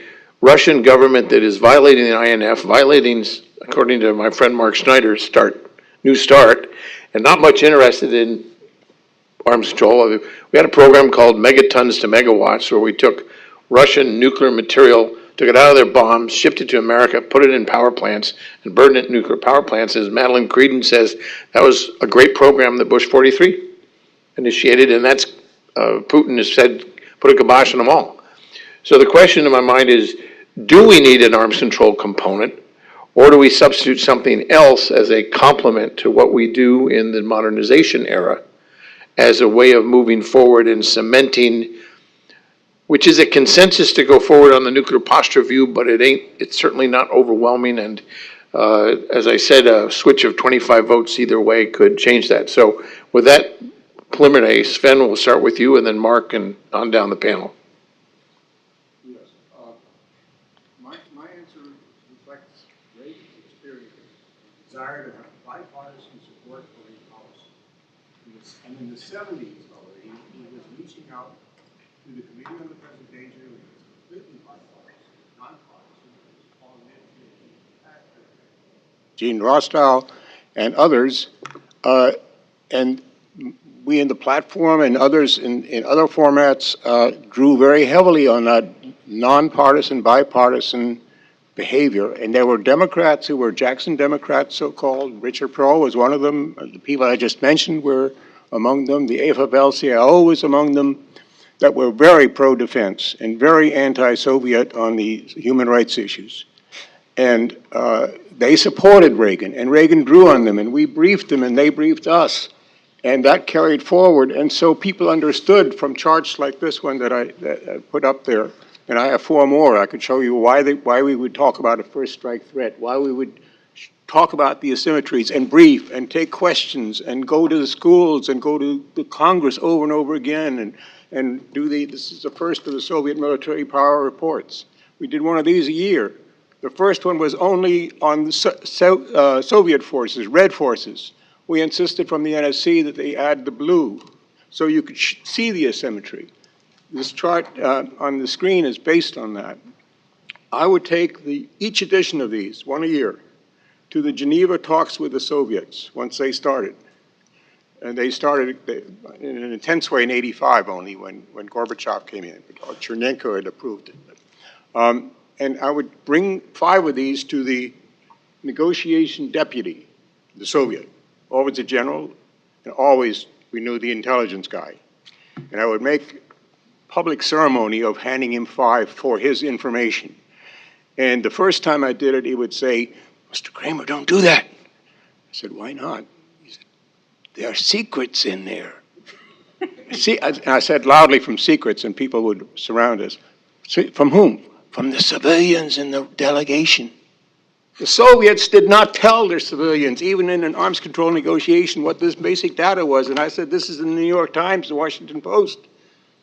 Russian government that is violating the INF, violating, according to my friend Mark Schneider, New START, and not much interested in arms control? We had a program called Megatons to Megawatts, where we took Russian nuclear material, took it out of their bombs, shipped it to America, put it in power plants, and burned it in nuclear power plants. As Madeline Creedon says, that was a great program that Bush 43 initiated, and that's Putin has said, put a kibosh on them all. So the question in my mind is, do we need an arms control component, or do we substitute something else as a complement to what we do in the modernization era as a way of moving forward and cementing, which is a consensus to go forward on the nuclear posture review, but it's certainly not overwhelming, and as I said, a switch of 25 votes either way could change that. So with that preliminary, Sven, we'll start with you, and then Mark, and on down the panel. Yes. My answer reflects Reagan's experience, desire to have bipartisan support for a policy. And in the 70s, already, he was reaching out to the Committee on the Present Danger, which was completely bipartisan, nonpartisan, it was Paul Gene Rostow, and others, and we in the platform and others in other formats drew very heavily on that nonpartisan, bipartisan behavior. And there were Democrats who were Jackson Democrats, so-called. Richard Perot was one of them. The people I just mentioned were among them. The AFL-CIO was among them, that were very pro-defense and very anti-Soviet on the human rights issues. And they supported Reagan, and Reagan drew on them, and we briefed them, and they briefed us. And that carried forward, and so people understood from charts like this one that I put up there, and I have 4 more. I could show you why we would talk about a first strike threat, why we would talk about the asymmetries and brief and take questions and go to the schools and go to the Congress over and over again and do this is the first of the Soviet military power reports. We did one of these a year. The first one was only on the Soviet forces, Red forces. We insisted from the NSC that they add the blue so you could see the asymmetry. This chart on the screen is based on that. I would take each edition of these, one a year, to the Geneva talks with the Soviets once they started. And they started in an intense way in '85 only when Gorbachev came in. Chernenko had approved it. And I would bring 5 of these to the negotiation deputy, the Soviet, always a general, and always we knew the intelligence guy. And I would make public ceremony of handing him 5 for his information. And the first time I did it, he would say, "Mr. Kramer, don't do that." I said, "Why not?" He said, "There are secrets in there." See, and I said loudly, "From secrets," and people would surround us. From whom? From the civilians in the delegation. The Soviets did not tell their civilians, even in an arms control negotiation, what this basic data was. And I said, this is in the New York Times, the Washington Post.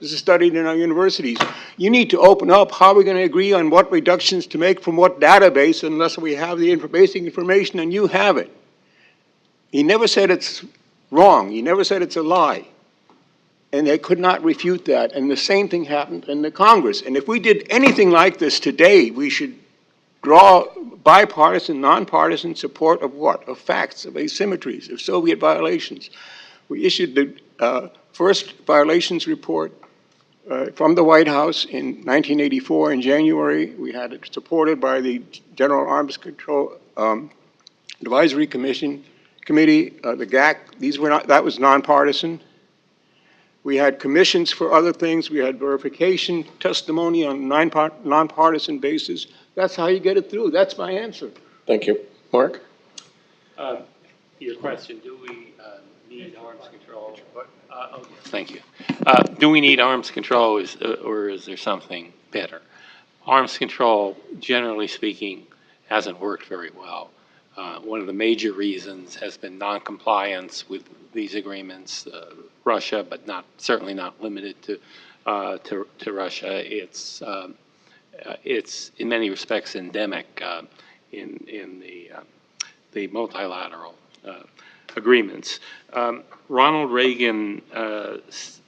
This is studied in our universities. You need to open up. How are we going to agree on what reductions to make from what database unless we have the basic information and you have it? He never said it's wrong. He never said it's a lie. And they could not refute that. And the same thing happened in the Congress. And if we did anything like this today, we should draw bipartisan, nonpartisan support of what? Of facts, of asymmetries, of Soviet violations. We issued the first violations report from the White House in 1984 in January. We had it supported by the General Arms Control Advisory Committee, the GAC. That was nonpartisan. We had commissions for other things. We had verification, testimony on a nonpartisan basis. That's how you get it through. That's my answer. Thank you. Mark? Your question, do we need arms control? Okay, thank you. Do we need arms control or is there something better? Arms control, generally speaking, hasn't worked very well. One of the major reasons has been noncompliance with these agreements. Russia, but certainly not limited to Russia. It's in many respects endemic in the multilateral agreements. Ronald Reagan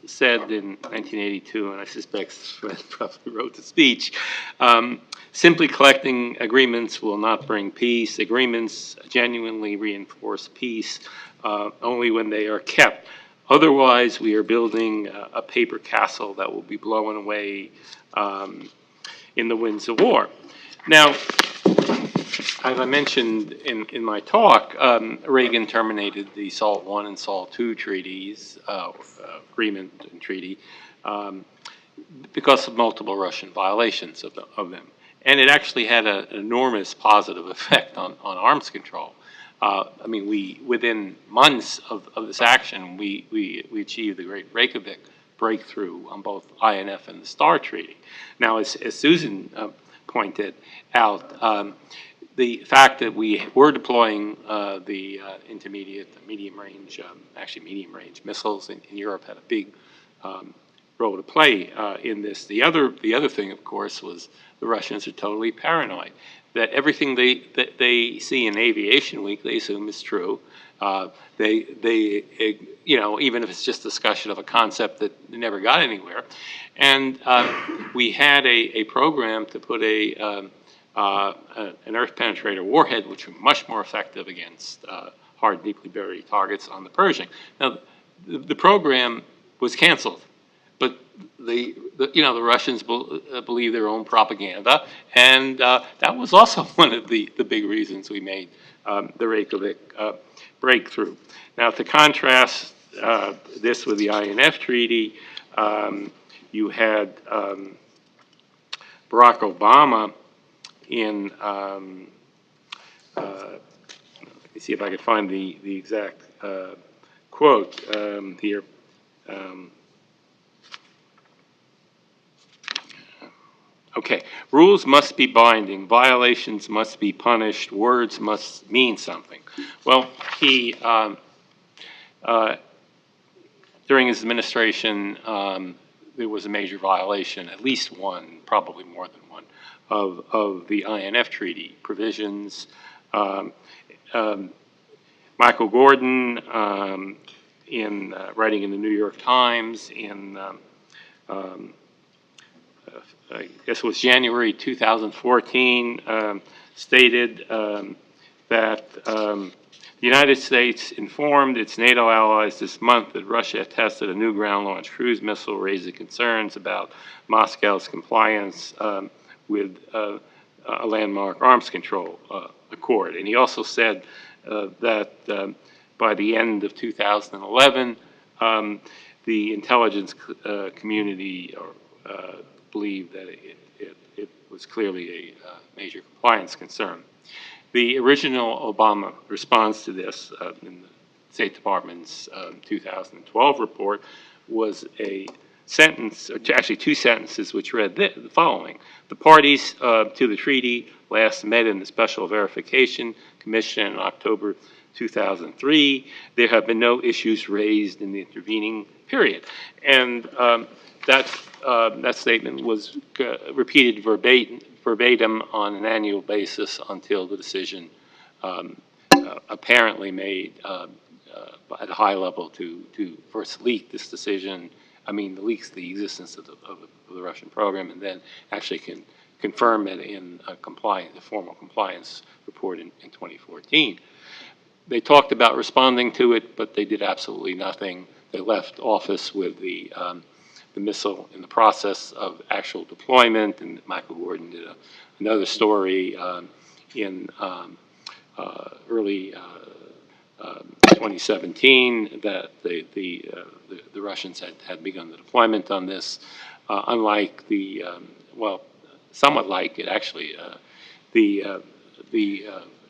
said in 1982, and I suspect Fred probably wrote the speech, simply collecting agreements will not bring peace. Agreements genuinely reinforce peace only when they are kept. Otherwise, we are building a paper castle that will be blown away in the winds of war. Now, as I mentioned in my talk, Reagan terminated the SALT I and SALT II treaties, agreement and treaty, because of multiple Russian violations of them. And it actually had an enormous positive effect on arms control. I mean, within months of this action, we achieved the great Reykjavik breakthrough on both INF and the STAR Treaty. Now, as Susan pointed out, the fact that we were deploying the medium-range missiles in Europe had a big role to play in this. The other thing, of course, was the Russians are totally paranoid. That everything that they see in Aviation Week, they assume is true. They even if it's just discussion of a concept that never got anywhere. And we had a program to put an earth penetrator warhead, which was much more effective against hard, deeply buried targets on the Pershing. Now, the program was canceled, but the Russians believe their own propaganda, and that was also one of the big reasons we made the Reykjavik breakthrough. Now, to contrast this with the INF Treaty, you had Barack Obama in, let me see if I could find the exact quote here. Okay, rules must be binding, violations must be punished, words must mean something. Well, he, during his administration, there was a major violation, at least one, probably more than one, of the INF Treaty provisions. Michael Gordon, in writing in the New York Times in I guess it was January 2014, stated that the United States informed its NATO allies this month that Russia had tested a new ground-launched cruise missile, raising concerns about Moscow's compliance with a landmark arms control accord. And he also said that by the end of 2011, the intelligence community believed that it was clearly a major compliance concern. The original Obama response to this in the State Department's 2012 report was a sentence, or actually two sentences, which read the following. The parties to the treaty last met in the Special Verification Commission in October 2003. There have been no issues raised in the intervening period. And that statement was repeated verbatim on an annual basis until the decision apparently made at a high level to first leak this decision. Leaks the existence of the Russian program, and then actually can confirm it in a formal compliance report in 2014. They talked about responding to it, but they did absolutely nothing. They left office with the missile in the process of actual deployment, and Michael Gordon did another story in early 2017 that the Russians had begun the deployment on this, unlike the, somewhat like it actually, the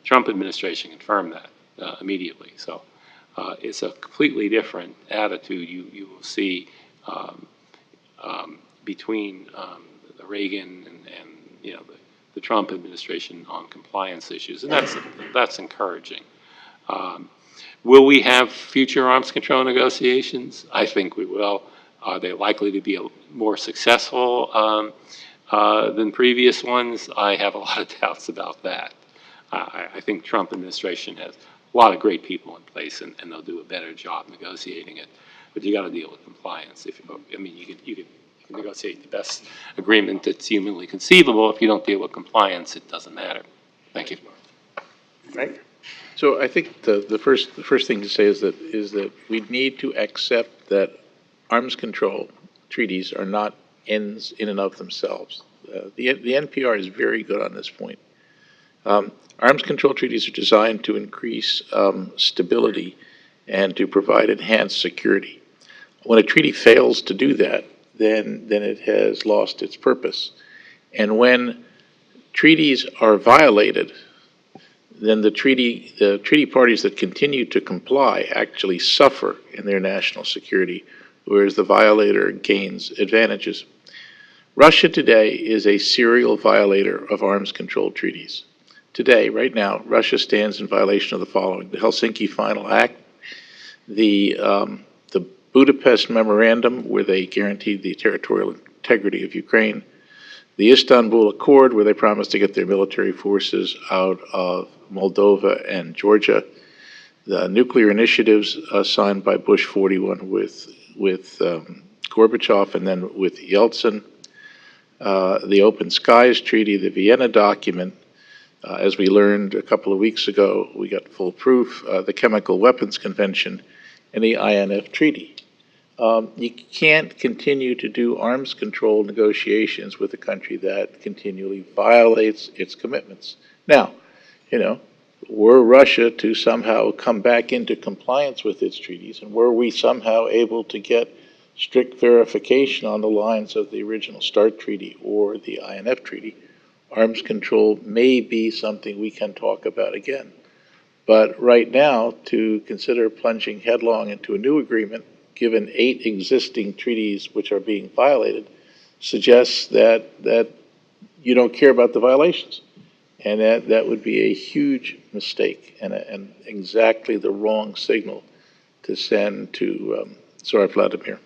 Trump administration confirmed that immediately. So it's a completely different attitude you will see between the Reagan and the Trump administration on compliance issues, and that's encouraging. Will we have future arms control negotiations? I think we will. Are they likely to be more successful than previous ones? I have a lot of doubts about that. I think Trump administration has a lot of great people in place, and they'll do a better job negotiating it. But you got to deal with compliance. You can negotiate the best agreement that's humanly conceivable. If you don't deal with compliance, it doesn't matter. Thank you. Right. So I think the first thing to say is that we need to accept that arms control treaties are not ends in and of themselves. The NPR is very good on this point. Arms control treaties are designed to increase stability and to provide enhanced security. When a treaty fails to do that, then it has lost its purpose. And when treaties are violated, then the treaty parties that continue to comply actually suffer in their national security, whereas the violator gains advantages. Russia today is a serial violator of arms control treaties. Today, right now, Russia stands in violation of the following: the Helsinki Final Act, the Budapest Memorandum, where they guaranteed the territorial integrity of Ukraine, the Istanbul Accord, where they promised to get their military forces out of Moldova and Georgia, the nuclear initiatives signed by Bush 41 with Gorbachev and then with Yeltsin, the Open Skies Treaty, the Vienna document. As we learned a couple of weeks ago, we got full proof, the Chemical Weapons Convention and the INF Treaty. You can't continue to do arms control negotiations with a country that continually violates its commitments. Now, were Russia to somehow come back into compliance with its treaties, and were we somehow able to get strict verification on the lines of the original START Treaty or the INF Treaty, arms control may be something we can talk about again. But right now, to consider plunging headlong into a new agreement, given 8 existing treaties which are being violated, suggests that you don't care about the violations. And that would be a huge mistake and exactly the wrong signal to send to Tsar Vladimir.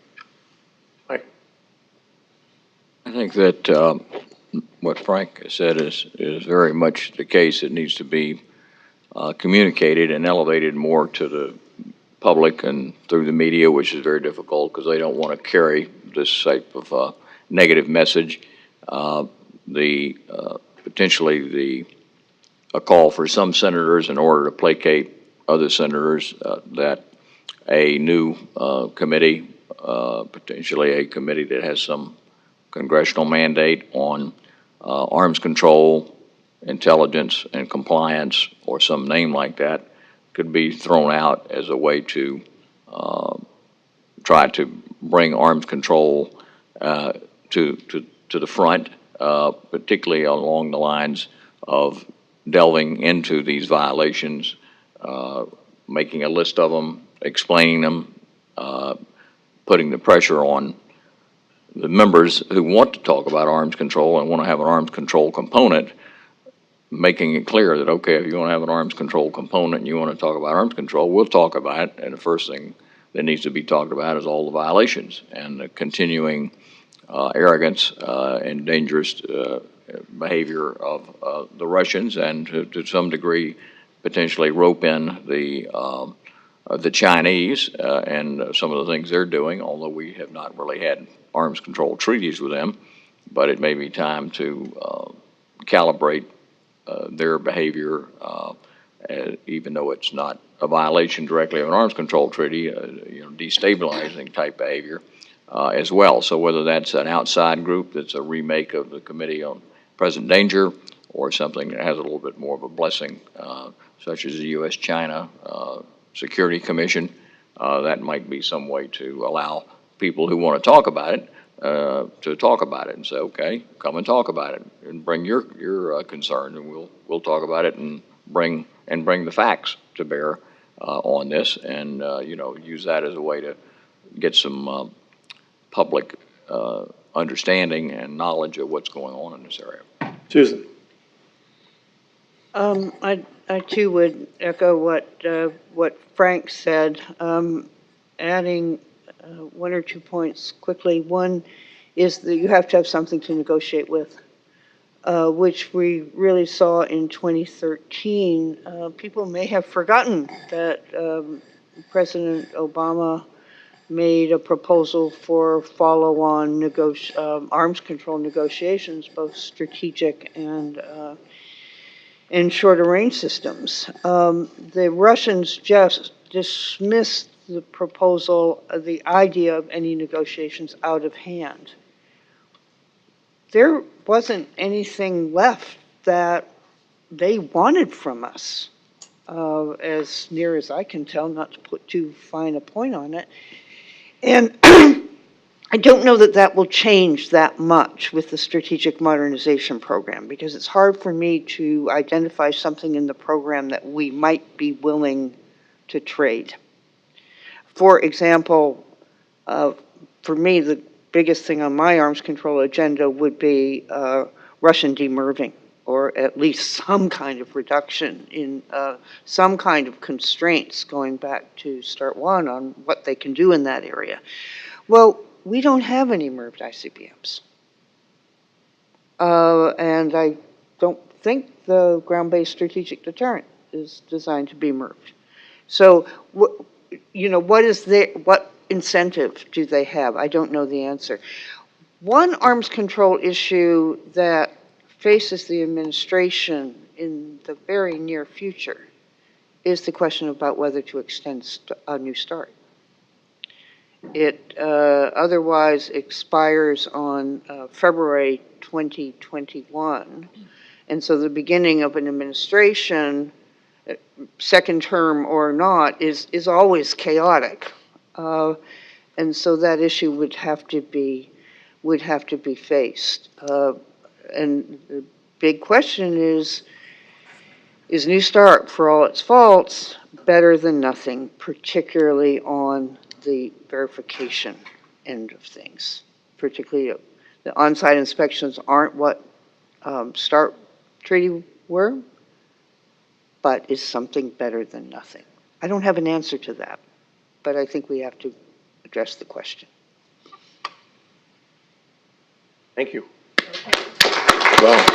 I think that what Frank said is very much the case. It needs to be communicated and elevated more to the public and through the media, which is very difficult because they don't want to carry this type of negative message. Potentially a call for some senators in order to placate other senators that a new committee, potentially a committee that has some congressional mandate on arms control, intelligence, and compliance, or some name like that, could be thrown out as a way to try to bring arms control to the front, particularly along the lines of delving into these violations, making a list of them, explaining them, putting the pressure on the members who want to talk about arms control and want to have an arms control component, making it clear that, okay, if you want to have an arms control component and you want to talk about arms control, we'll talk about it. And the first thing that needs to be talked about is all the violations and the continuing arrogance and dangerous behavior of the Russians, and to some degree potentially rope in the Chinese and some of the things they're doing, although we have not really had arms control treaties with them. But it may be time to calibrate their behavior, even though it's not a violation directly of an arms control treaty, destabilizing type behavior as well. So whether that's an outside group that's a remake of the Committee on Present Danger, or something that has a little bit more of a blessing, such as the U.S.-China Security Commission, that might be some way to allow people who want to talk about it to talk about it and say, okay, come and talk about it and bring your concern, and we'll talk about it and bring the facts to bear on this, and use that as a way to get some public understanding and knowledge of what's going on in this area. Susan. I too would echo what Frank said, adding 1 or 2 points quickly. One is that you have to have something to negotiate with, which we really saw in 2013. People may have forgotten that President Obama made a proposal for follow-on arms control negotiations, both strategic and shorter-range systems. The Russians just dismissed the proposal, the idea of any negotiations out of hand. There wasn't anything left that they wanted from us, as near as I can tell, not to put too fine a point on it. And I don't know that that will change that much with the Strategic Modernization Program, because it's hard for me to identify something in the program that we might be willing to trade. For example, for me, the biggest thing on my arms control agenda would be Russian demerving, or at least some kind of reduction in some kind of constraints going back to START 1 on what they can do in that area. Well, we don't have any MIRVed ICBMs. And I don't think the ground-based strategic deterrent is designed to be MIRVed. So, what incentive do they have? I don't know the answer. One arms control issue that faces the administration in the very near future is the question about whether to extend a New START. It otherwise expires on February 2021, and so the beginning of an administration, second term or not, is always chaotic. And so that issue would have to be faced. And the big question is New START, for all its faults, better than nothing, particularly on the verification end of things? Particularly, the on-site inspections aren't what START treaty were, but is something better than nothing? I don't have an answer to that, but I think we have to address the question. Thank you. Well,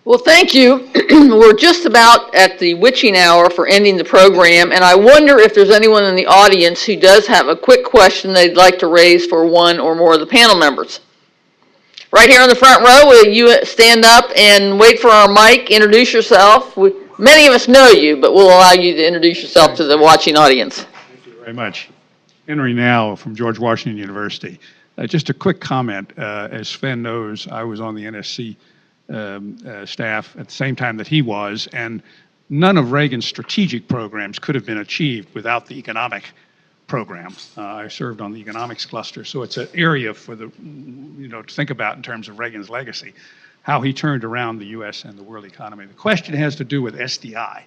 Well, thank you. We're just about at the witching hour for ending the program, and I wonder if there's anyone in the audience who does have a quick question they'd like to raise for one or more of the panel members. Right here in the front row, will you stand up and wait for our mic, introduce yourself? Many of us know you, but we'll allow you to introduce yourself to the watching audience. Thank you very much. Henry Now from George Washington University. Just a quick comment. As Sven knows, I was on the NSC staff at the same time that he was, and none of Reagan's strategic programs could have been achieved without the economic program. I served on the economics cluster, so it's an area for the, to think about in terms of Reagan's legacy, how he turned around the U.S. and the world economy. The question has to do with SDI.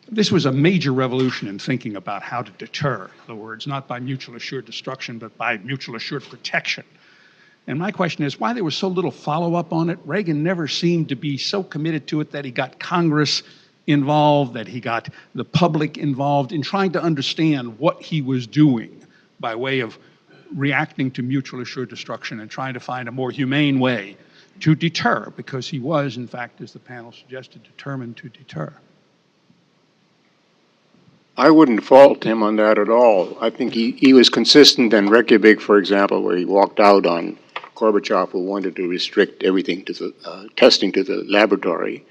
This was a major revolution in thinking about how to deter, in other words, not by mutual assured destruction, but by mutual assured protection. And my question is why there was so little follow-up on it. Reagan never seemed to be so committed to it that he got Congress involved, that he got the public involved in trying to understand what he was doing by way of reacting to mutual assured destruction and trying to find a more humane way to deter, because he was, in fact, as the panel suggested, determined to deter. I wouldn't fault him on that at all. I think he was consistent in Reykjavik, for example, where he walked out on Gorbachev, who wanted to restrict everything to the testing to the laboratory.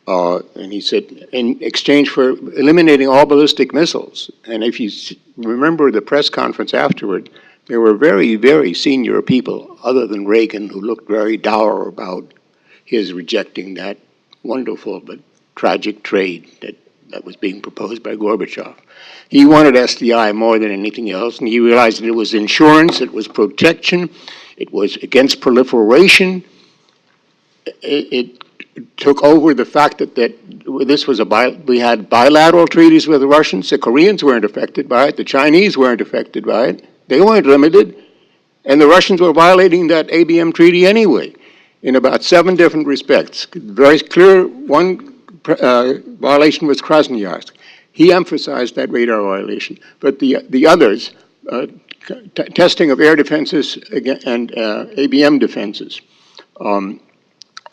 And he said, in exchange for eliminating all ballistic missiles. And if you remember the press conference afterward, there were very, very senior people, other than Reagan, who looked very dour about his rejecting that wonderful but tragic trade that was being proposed by Gorbachev. He wanted SDI more than anything else, and he realized that it was insurance, it was protection, it was against proliferation. It took over the fact that this was we had bilateral treaties with the Russians. The Koreans weren't affected by it. The Chinese weren't affected by it. They weren't limited. And the Russians were violating that ABM treaty anyway, in about 7 different respects. Very clear, one violation was Krasnoyarsk. He emphasized that radar violation. But the others, testing of air defenses and ABM defenses,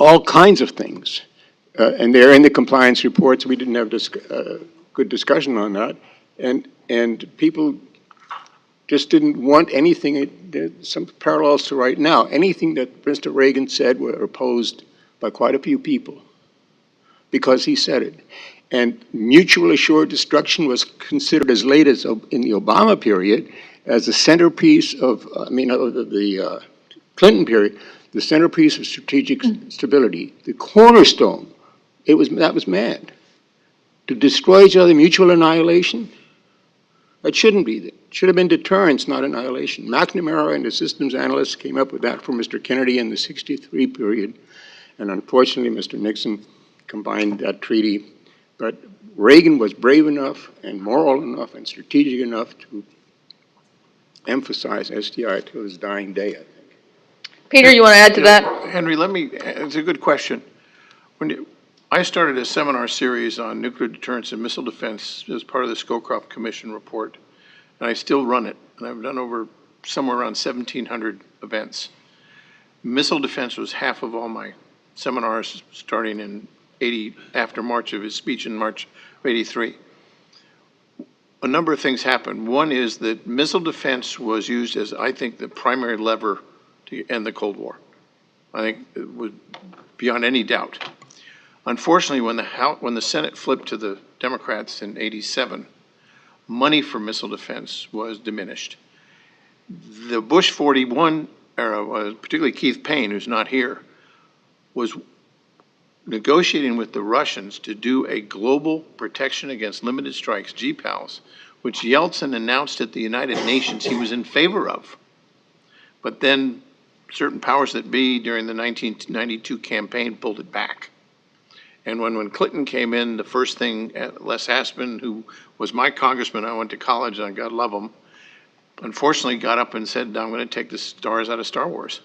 all kinds of things. And they're in the compliance reports. We didn't have good discussion on that. And people just didn't want anything, some parallels to right now. Anything that Mr. Reagan said were opposed by quite a few people because he said it. And mutual assured destruction was considered as late as in the Obama period as the centerpiece of, the Clinton period, the centerpiece of strategic stability, the cornerstone. That was mad. To destroy each other, mutual annihilation, that shouldn't be. It should have been deterrence, not annihilation. McNamara and the systems analysts came up with that for Mr. Kennedy in the '63 period, and unfortunately Mr. Nixon combined that treaty. But Reagan was brave enough and moral enough and strategic enough to emphasize SDI till his dying day, I think. Peter, you want to add to that? Henry, it's a good question. I started a seminar series on nuclear deterrence and missile defense as part of the Scowcroft Commission report, and I still run it, and I've done over somewhere around 1,700 events. Missile defense was half of all my seminars starting in after March of his speech in March of '83. A number of things happened. One is that missile defense was used as, I think, the primary lever to end the Cold War. I think it was beyond any doubt. Unfortunately, when the Senate flipped to the Democrats in '87, money for missile defense was diminished. The Bush 41 era, particularly Keith Payne, who's not here, was negotiating with the Russians to do a global protection against limited strikes, GPALS, which Yeltsin announced at the United Nations he was in favor of. But then certain powers that be during the 1992 campaign pulled it back. And when Clinton came in, the first thing, Les Aspin, who was my congressman, I went to college, and God love him, unfortunately got up and said, I'm going to take the stars out of Star Wars.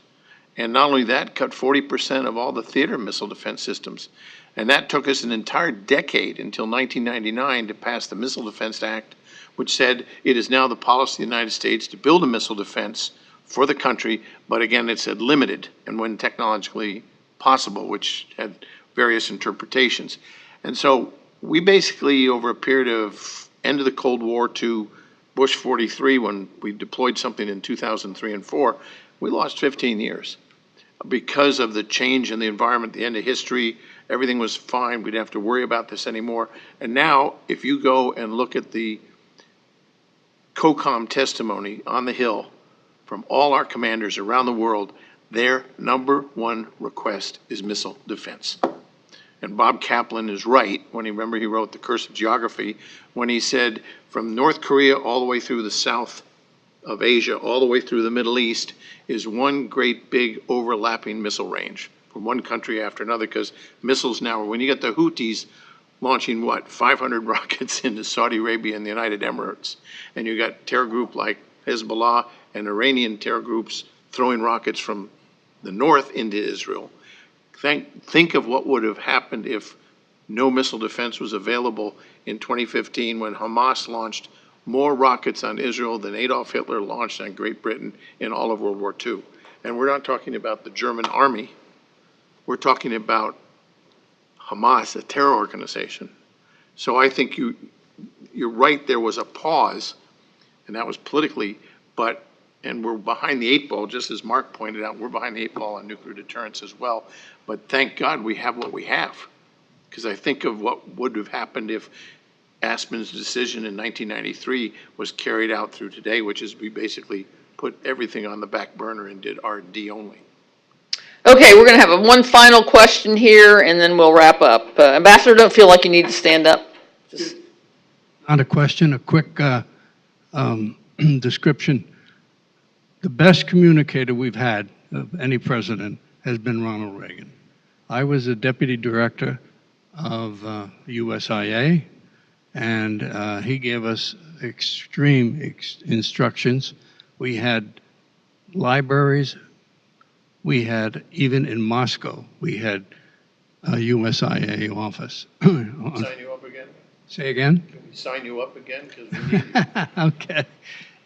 And not only that, cut 40% of all the theater missile defense systems. And that took us an entire decade until 1999 to pass the Missile Defense Act, which said it is now the policy of the United States to build a missile defense for the country, but again, it said limited and when technologically possible, which had various interpretations. And so we basically, over a period of end of the Cold War to Bush 43, when we deployed something in 2003 and 4, we lost 15 years because of the change in the environment, the end of history. Everything was fine. We didn't have to worry about this anymore. And now, if you go and look at the COCOM testimony on the Hill from all our commanders around the world, their number one request is missile defense. And Bob Kaplan is right when he wrote The Curse of Geography, when he said from North Korea all the way through the south of Asia, all the way through the Middle East, is one great big overlapping missile range from one country after another, because missiles now, when you get the Houthis launching, 500 rockets into Saudi Arabia and the United Emirates, and you got terror group like Hezbollah and Iranian terror groups throwing rockets from the north into Israel. Think of what would have happened if no missile defense was available in 2015 when Hamas launched more rockets on Israel than Adolf Hitler launched on Great Britain in all of World War II. And we're not talking about the German army. We're talking about Hamas, a terror organization. So I think you're right, there was a pause, and that was politically, and we're behind the eight ball, just as Mark pointed out, we're behind the eight ball on nuclear deterrence as well. But thank God we have what we have. Because I think of what would have happened if Aspin's decision in 1993 was carried out through today, which is we basically put everything on the back burner and did R&D only. Okay, we're going to have one final question here, and then we'll wrap up. Ambassador, don't feel like you need to stand up. Not a question, a quick description. The best communicator we've had of any president has been Ronald Reagan. I was a deputy director of USIA, and he gave us extreme instructions. We had libraries. We had, even in Moscow, we had a USIA office. Sign you up again? Say again? Can we sign you up again? 'Cause we need you. Okay.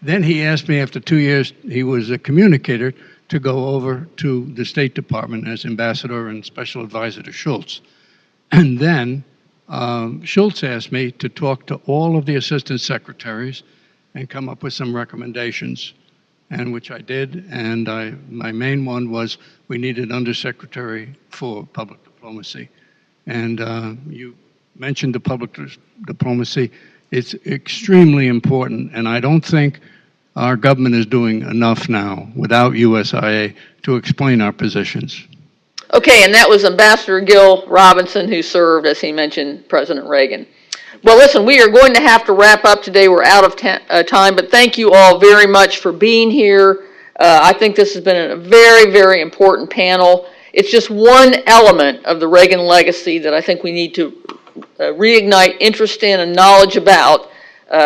Then he asked me after 2 years, he was a communicator, to go over to the State Department as ambassador and special advisor to Schultz. And then Schultz asked me to talk to all of the assistant secretaries and come up with some recommendations, and which I did. And my main one was we needed undersecretary for public diplomacy. And you mentioned the public diplomacy. It's extremely important, and I don't think our government is doing enough now without USIA to explain our positions. Okay, and that was Ambassador Gil Robinson, who served, as he mentioned, President Reagan. Well, listen, we are going to have to wrap up today. We're out of time, but thank you all very much for being here. I think this has been a very, very important panel. It's just one element of the Reagan legacy that I think we need to reignite interest in and knowledge about,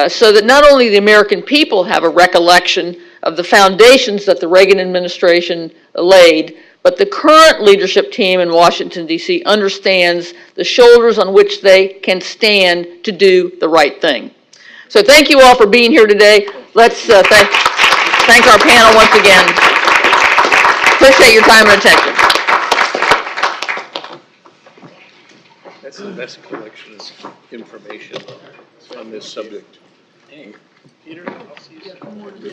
so that not only the American people have a recollection of the foundations that the Reagan administration laid, but the current leadership team in Washington, D.C. understands the shoulders on which they can stand to do the right thing. So thank you all for being here today. Let's thank our panel once again. Appreciate your time and attention. That's the best collection of information on this subject. Peter, I'll see you soon.